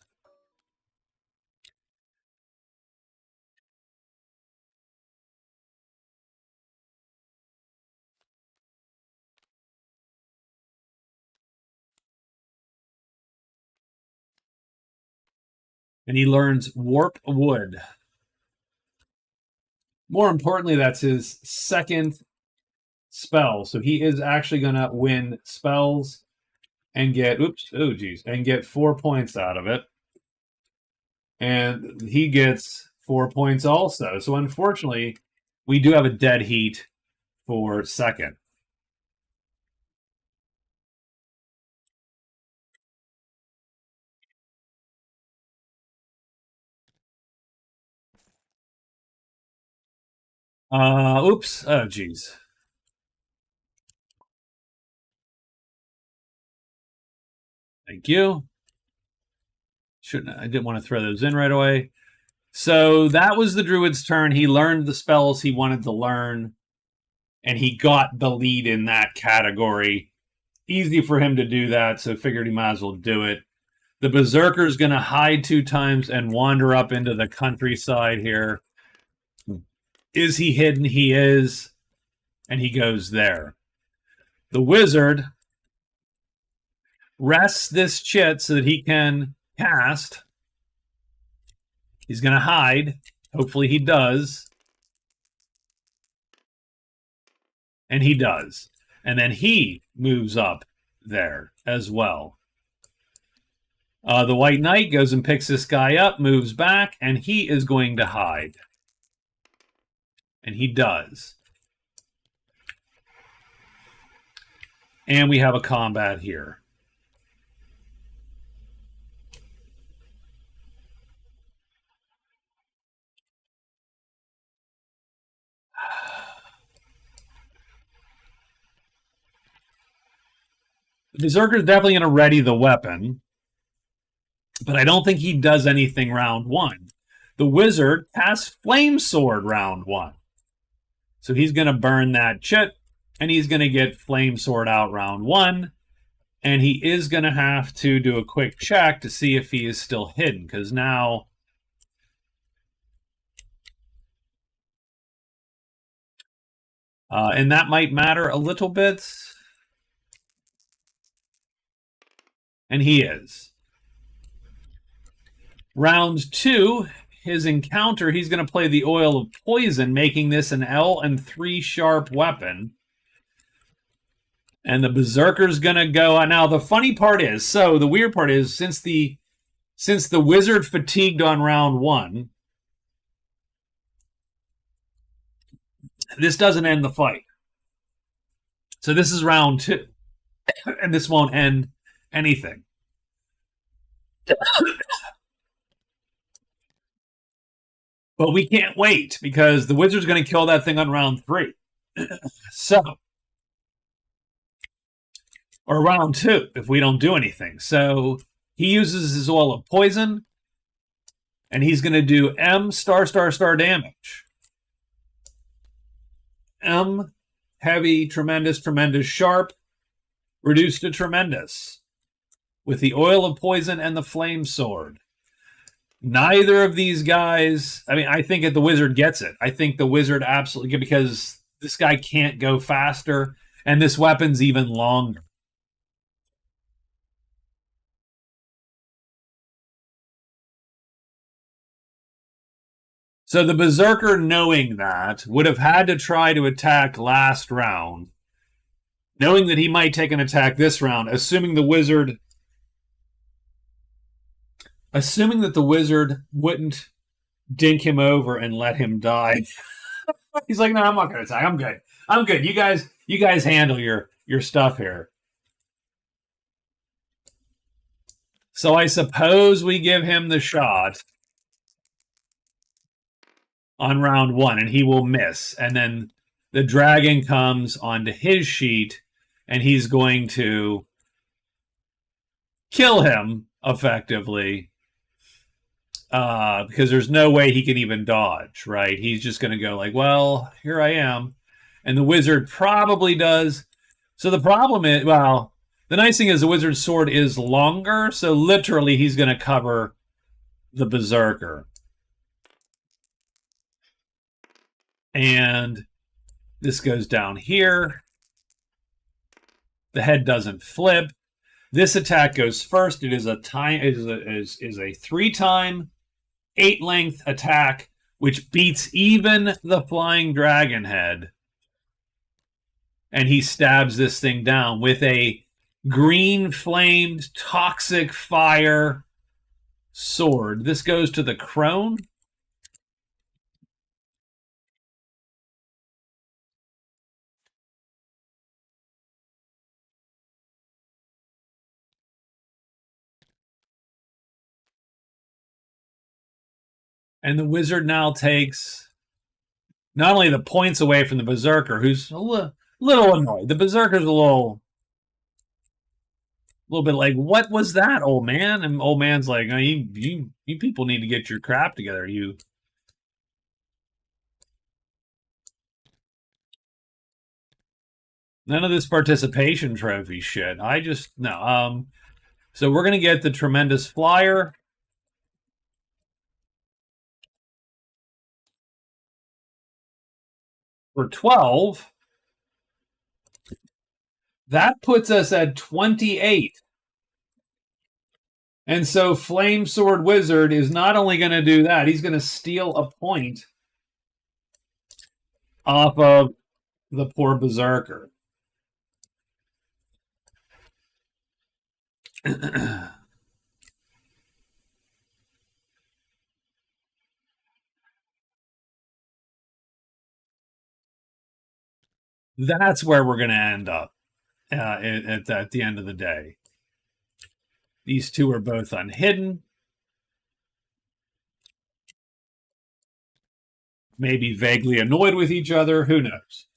And he learns Warp Wood. More importantly, that's his second spell. So he is actually going to win spells and get, and get 4 points out of it. And he gets 4 points also. So unfortunately, we do have a dead heat for second. Oops. Oh, geez. Thank you. I didn't want to throw those in right away. So that was the Druid's turn. He learned the spells he wanted to learn, and he got the lead in that category. Easy for him to do that, so figured he might as well do it. The Berserker's going to hide 2 times and wander up into the countryside here. Is he hidden? He is. And he goes there. The Wizard rests this chit so that he can cast. He's going to hide. Hopefully he does. And he does. And then he moves up there as well. The White Knight goes and picks this guy up, moves back, and he is going to hide. And he does. And we have a combat here. The Berserker is definitely going to ready the weapon, but I don't think he does anything round one. The Wizard has Flame Sword round one. So he's going to burn that chit, and he's going to get Flame Sword out round one. And he is going to have to do a quick check to see if he is still hidden, because now... and that might matter a little bit. And he is. Round two, his encounter, he's going to play the Oil of Poison, making this an L and 3 sharp weapon. And the Berserker's going to go... Now, the funny part is, so the weird part is, since the Wizard fatigued on round one, this doesn't end the fight. So this is round two. And this won't end anything. But we can't wait, because the Wizard's going to kill that thing on round 3. So... or round 2, if we don't do anything. So he uses his Oil of Poison, and he's going to do M star damage. M, heavy, tremendous, sharp, reduced to tremendous, with the Oil of Poison and the Flame Sword. Neither of these guys... I mean, I think the Wizard gets it. I think the Wizard absolutely... because this guy can't go faster, and this weapon's even longer. So the Berserker, knowing that, would have had to try to attack last round, knowing that he might take an attack this round, assuming that the Wizard wouldn't dink him over and let him die. He's like, no, I'm not going to attack. I'm good. You guys handle your stuff here. So I suppose we give him the shot on round one, and he will miss. And then the dragon comes onto his sheet, and he's going to kill him, effectively, because there's no way he can even dodge, right? He's just going to go like, well, here I am. And the Wizard probably does. So the problem is, well, the nice thing is the Wizard's sword is longer, so literally he's going to cover the Berserker. And this goes down here. The head doesn't flip. This attack goes first. It is a 3-time 8-length attack, which beats even the flying dragon head. And he stabs this thing down with a green flamed toxic fire sword. This goes to the crone. And the Wizard now takes not only the points away from the Berserker, who's a little annoyed. The Berserker's a little bit like, what was that, old man? And old man's like, oh, you people need to get your crap together. None of this participation trophy shit. No. So we're going to get the Tremendous Flyer. For 12. That puts us at 28. And so Flame Sword Wizard is not only going to do that, he's going to steal a point off of the poor Berserker. That's where we're going to end up at the end of the day. These two are both unhidden. Maybe vaguely annoyed with each other. Who knows?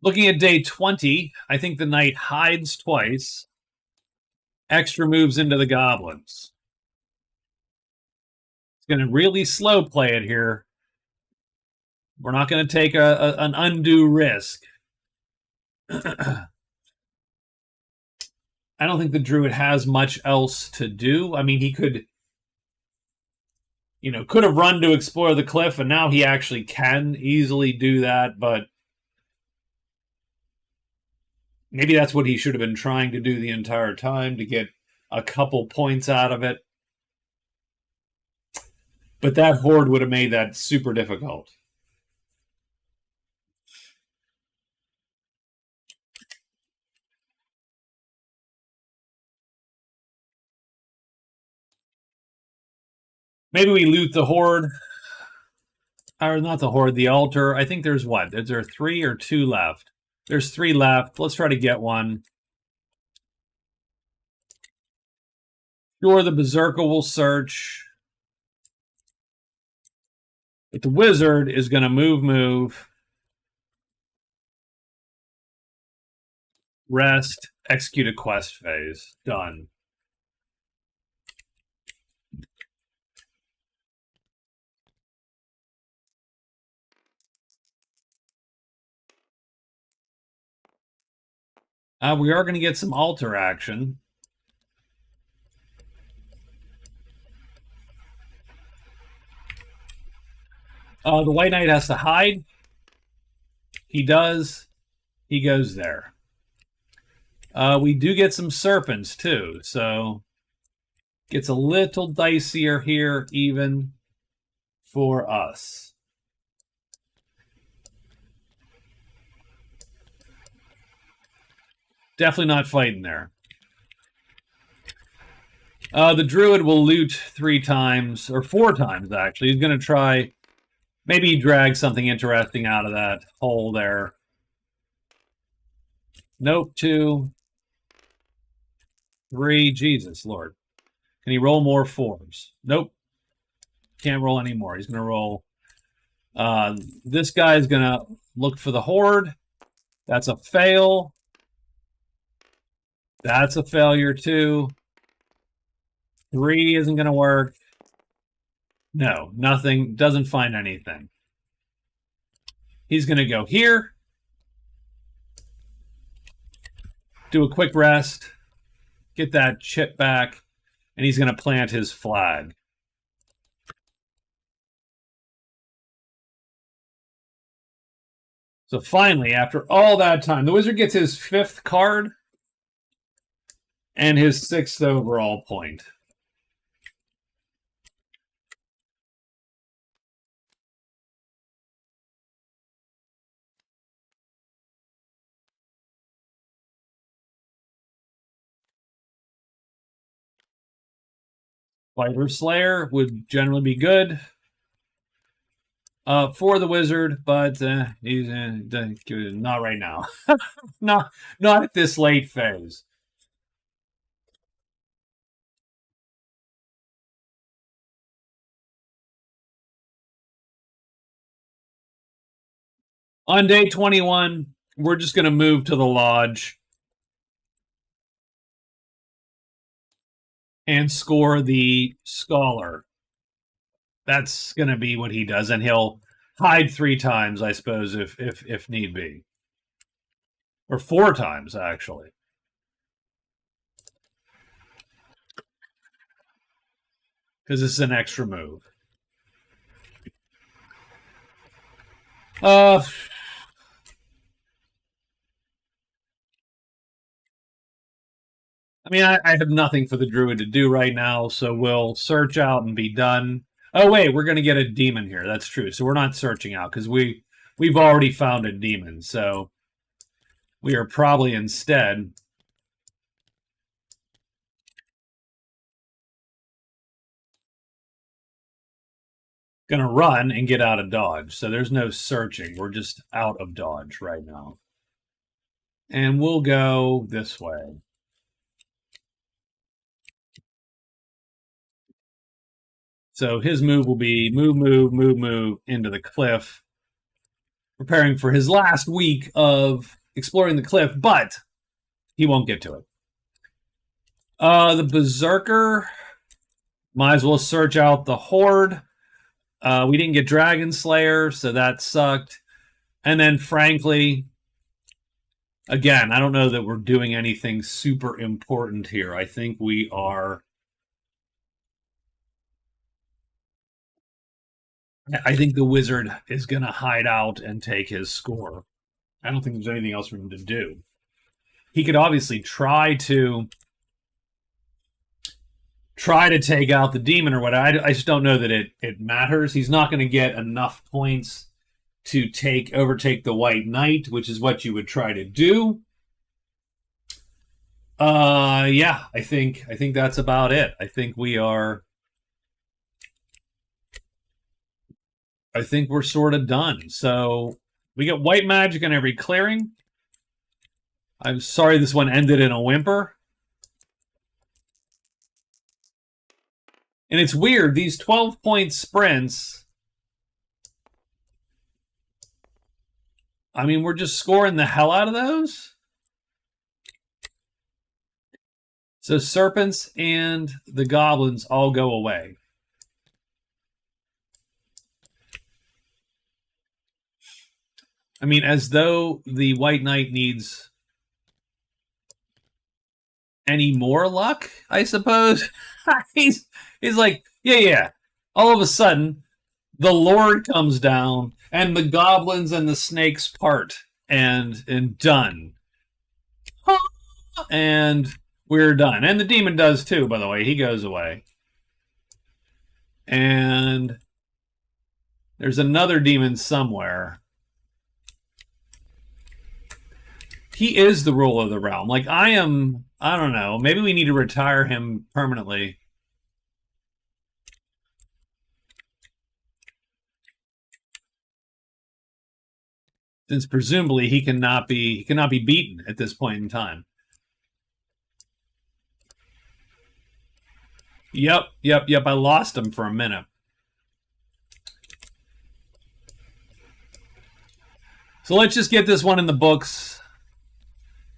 Looking at day 20, I think the knight hides twice. Extra moves into the goblins. It's going to really slow play it here. We're not going to take an undue risk. I don't think the druid has much else to do. I mean, he could, could have run to explore the cliff, and now he actually can easily do that, but maybe that's what he should have been trying to do the entire time, to get a couple points out of it. But that horde would have made that super difficult. Maybe we loot the horde. Or not the horde, the altar. I think there's what? Is there 3 or 2 left? There's 3 left. Let's try to get one. Sure, the Berserker will search. But the wizard is going to move. Rest. Execute a quest phase. Done. We are going to get some altar action. The White Knight has to hide. He does. He goes there. We do get some serpents, too, so gets a little dicier here, even for us. Definitely not fighting there. The druid will loot 3 times, or 4 times, actually. He's going to try, maybe drag something interesting out of that hole there. Nope, 2, 3, Jesus Lord. Can he roll more 4s? Nope. Can't roll any more. He's going to roll. This guy's going to look for the horde. That's a fail. That's a failure too. 3 isn't going to work. No, nothing. Doesn't find anything. He's going to go here. Do a quick rest. Get that chip back. And he's going to plant his flag. So finally, after all that time, the wizard gets his 5th card and his 6th overall point. Fighter Slayer would generally be good for the wizard, but he's not right now. not at this late phase. On day 21, we're just going to move to the lodge and score the scholar. That's going to be what he does, and he'll hide 3 times, I suppose, if need be. Or 4 times, actually. Because this is an extra move. I mean, I have nothing for the druid to do right now, so we'll search out and be done. Oh, wait, we're going to get a demon here. That's true. So we're not searching out, because we we've already found a demon, so we are probably instead going to run and get out of dodge. So there's no searching. We're just out of dodge right now. And we'll go this way. So his move will be move, move, move, move into the cliff, preparing for his last week of exploring the cliff, but he won't get to it. The Berserker, might as well search out the Horde. We didn't get Dragon Slayer, so that sucked. And then, frankly, again, I don't know that we're doing anything super important here. I think we are... I think the Wizard is going to hide out and take his score. I don't think there's anything else for him to do. He could obviously try to take out the demon or whatever. I just don't know that it matters. He's not going to get enough points to overtake the White Knight, which is what you would try to do. Yeah, I think that's about it. I think we're sort of done. So we get white magic on every clearing. I'm sorry this one ended in a whimper. And it's weird, these 12-point sprints, I mean, we're just scoring the hell out of those. So serpents and the goblins all go away. I mean, as though the White Knight needs any more luck, I suppose. he's like, yeah. All of a sudden, the Lord comes down, and the goblins and the snakes part, and done. And we're done. And the demon does too, by the way. He goes away. And there's another demon somewhere. He is the ruler of the realm. Like, I don't know. Maybe we need to retire him permanently. Since presumably he cannot be beaten at this point in time. Yep. I lost him for a minute. So let's just get this one in the books.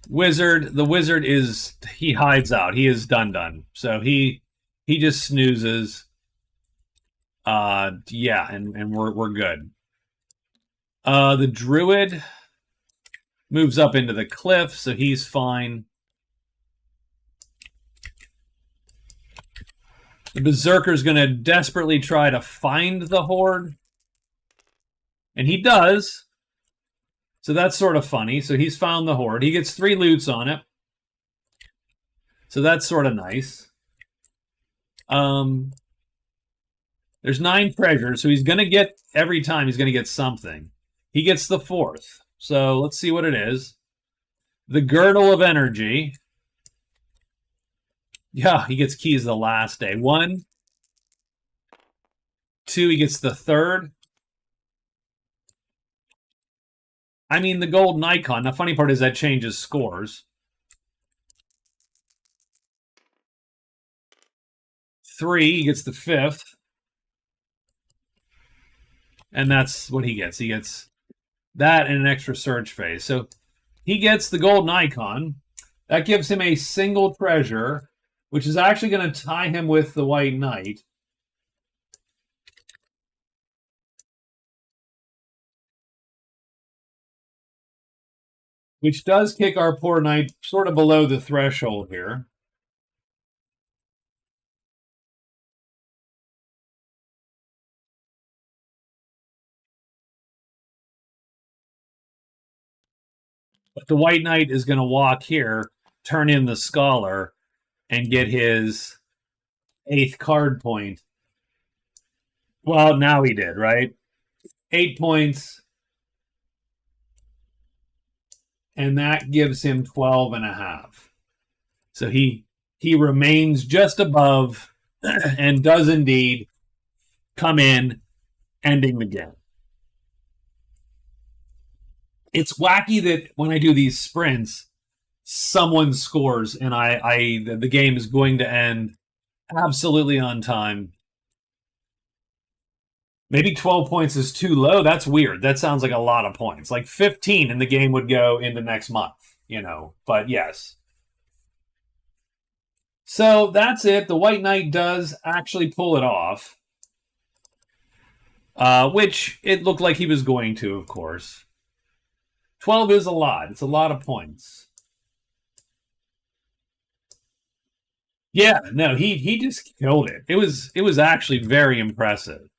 The wizard he hides out. He is done. So he just snoozes. Yeah, and we're good. The druid moves up into the cliff, so he's fine. The berserker's going to desperately try to find the horde. And he does. So that's sort of funny. So he's found the horde. He gets 3 loots on it. So that's sort of nice. There's 9 treasures, so he's going to get, every time he's going to get something. He gets the 4th. So let's see what it is. The Girdle of Energy. Yeah, he gets keys the last day. 1, 2, he gets the 3rd. I mean, the golden icon. The funny part is that changes scores. 3, he gets the 5th. And that's what he gets. He gets that and an extra search phase. So he gets the golden icon. That gives him a single treasure, which is actually going to tie him with the White Knight. Which does kick our poor knight sort of below the threshold here. But the White Knight is going to walk here, turn in the Scholar, and get his 8th card point. Well, now he did, right? 8 points. and that gives him 12.5. So he remains just above and does indeed come in, ending the game. It's wacky that when I do these sprints, someone scores and the game is going to end absolutely on time. Maybe 12 points is too low. That's weird. That sounds like a lot of points. Like 15 and the game would go into next month, but yes. So that's it. The White Knight does actually pull it off, which it looked like he was going to, of course. 12 is a lot. It's a lot of points. Yeah, no, he just killed it. It was actually very impressive.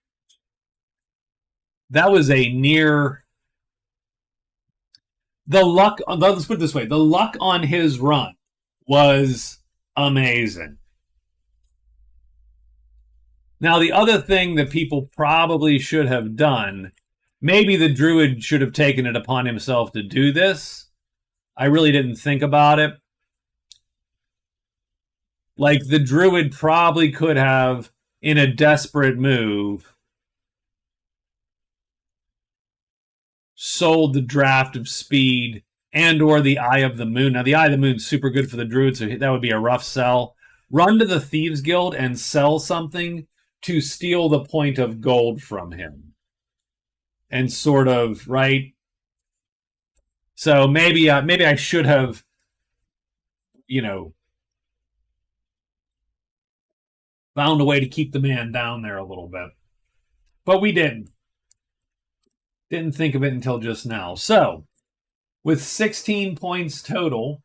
That was a near the luck. Let's put it this way: the luck on his run was amazing. Now, the other thing that people probably should have done, maybe the Druid should have taken it upon himself to do this. I really didn't think about it. Like, the Druid probably could have, in a desperate move, sold the Draft of Speed and or the Eye of the Moon. Now, the Eye of the Moon's super good for the Druid, so that would be a rough sell. Run to the Thieves Guild and sell something to steal the point of gold from him. And sort of, right? So maybe I should have, found a way to keep the man down there a little bit. But we didn't. Didn't think of it until just now. So, with 16 points total,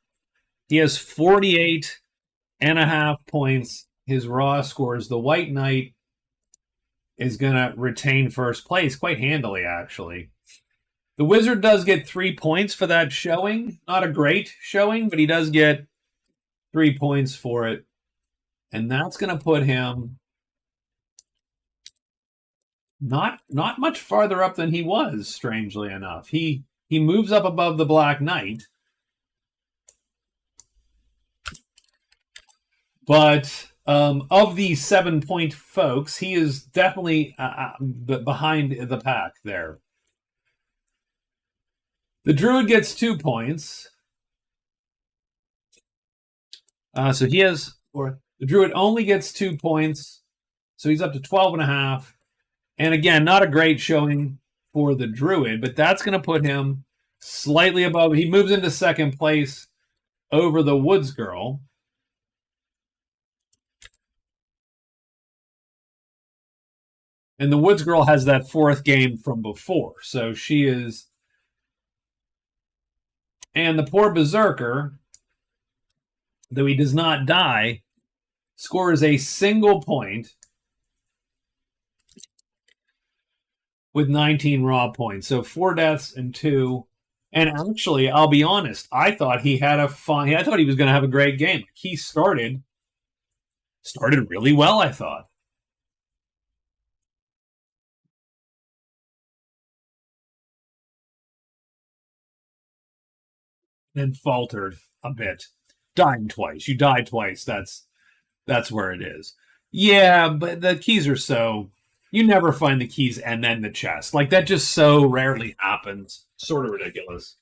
he has 48.5 points. His raw scores. The White Knight is going to retain first place quite handily, actually. The Wizard does get 3 points for that showing. Not a great showing, but he does get 3 points for it. And that's going to put him not much farther up than he was, strangely enough. He moves up above the Black Knight. But of the 7-point folks, he is definitely behind the pack there. The Druid gets 2 points. So he has, or the Druid only gets 2 points. So he's up to 12.5. And again, not a great showing for the Druid, but that's going to put him slightly above. He moves into second place over the Woods Girl. And the Woods Girl has that 4th game from before. So she is... And the poor Berserker, though he does not die, scores a single point with 19 raw points. So 4 deaths and 2. And actually, I'll be honest, I thought he had I thought he was going to have a great game. He started really well, I thought. Then faltered a bit. Dying twice. You die twice. That's where it is. Yeah, but the keys are so... You never find the keys and then the chest. Like, that just so rarely happens. Sort of ridiculous.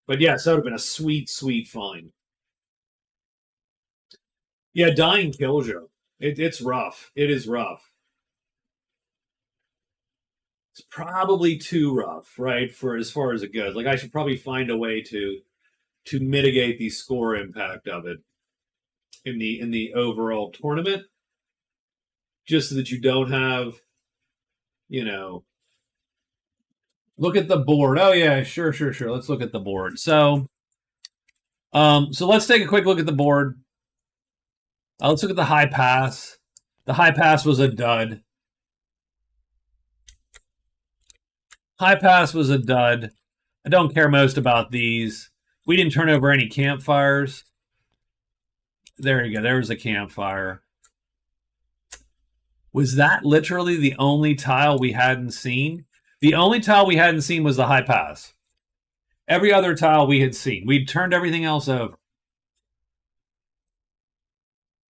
But yes, that would have been a sweet, sweet find. Yeah, dying kills you. It's rough. It is rough. It's probably too rough, right? For as far as it goes. Like, I should probably find a way to mitigate the score impact of it in the overall tournament, just so that you don't have, look at the board. Oh yeah, sure. Let's look at the board. So let's take a quick look at the board. Let's look at the high pass. The high pass was a dud. High pass was a dud. I don't care most about these. We didn't turn over any campfires. There you go. There was a campfire. Was that literally the only tile we hadn't seen? The only tile we hadn't seen was the high pass. Every other tile we had seen. We'd turned everything else over.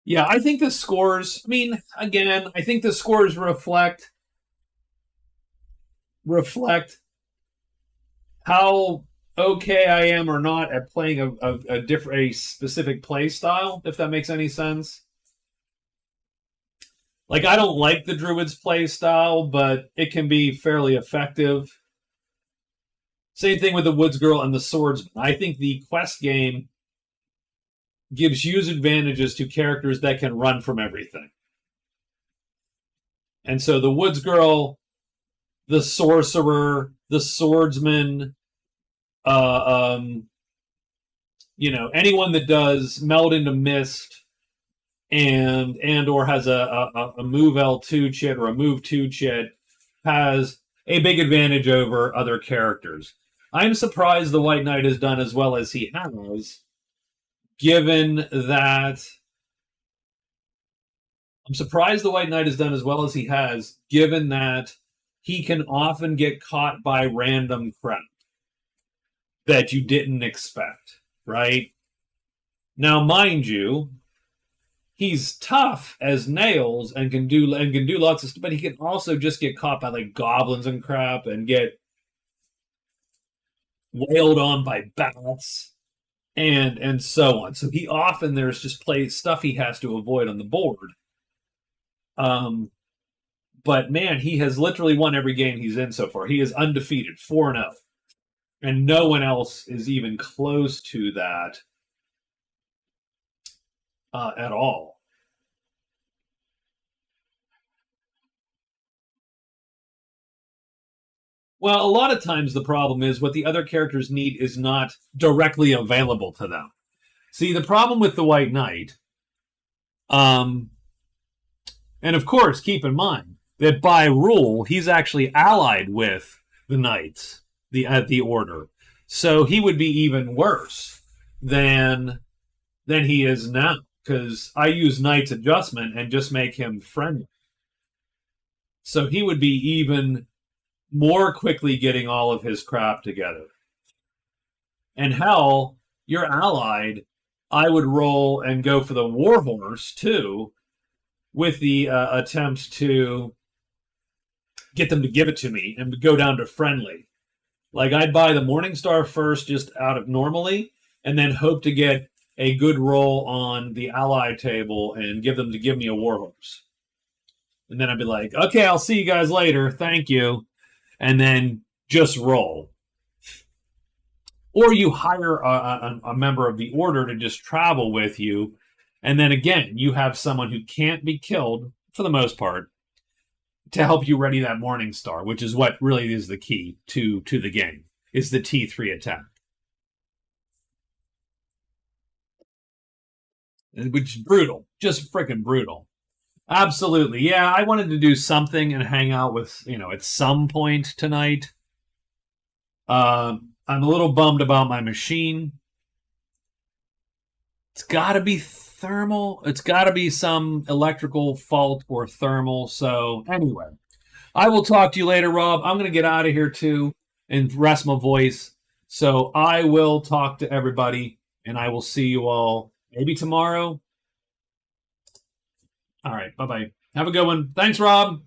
Yeah, I think the scores, I mean, again, I think the scores reflect how okay I am or not at playing a specific play style, if that makes any sense. Like, I don't like the Druid's play style, but it can be fairly effective. Same thing with the Woods Girl and the Swordsman. I think the quest game gives huge advantages to characters that can run from everything. And so the Woods Girl, the Sorcerer, the Swordsman, anyone that does Meld into Mist and or has a move L2 chit or a move 2 chit has a big advantage over other characters. I'm surprised the White Knight has done as well as he has, given that he can often get caught by random crap that you didn't expect, right? Now, mind you, he's tough as nails and can do lots of stuff, but he can also just get caught by like goblins and crap and get wailed on by bats and so on. So he often there's just stuff he has to avoid on the board. But man, he has literally won every game he's in so far. He is undefeated, 4-0. And no one else is even close to that at all. Well, a lot of times the problem is what the other characters need is not directly available to them. See, the problem with the White Knight, and of course, keep in mind that by rule, he's actually allied with the Knights, the Order. So he would be even worse than he is now, because I use Knight's adjustment and just make him friendly. So he would be even more quickly getting all of his crap together. And hell, you're allied. I would roll and go for the Warhorse, too, with the attempt to get them to give it to me and go down to friendly. Like, I'd buy the Morningstar first just out of normally, and then hope to get a good roll on the ally table and give them to give me a Warhorse. And then I'd be like, okay, I'll see you guys later. Thank you. And then just roll. Or you hire a member of the Order to just travel with you. And then again, you have someone who can't be killed, for the most part, to help you ready that Morningstar, which is what really is the key to the game, is the T3 attack. Which is brutal. Just freaking brutal. Absolutely. Yeah, I wanted to do something and hang out with, at some point tonight. I'm a little bummed about my machine. It's got to be thermal. It's got to be some electrical fault or thermal. So anyway, I will talk to you later, Rob. I'm going to get out of here too and rest my voice. So I will talk to everybody and I will see you all maybe tomorrow. All right. Bye-bye. Have a good one. Thanks, Rob.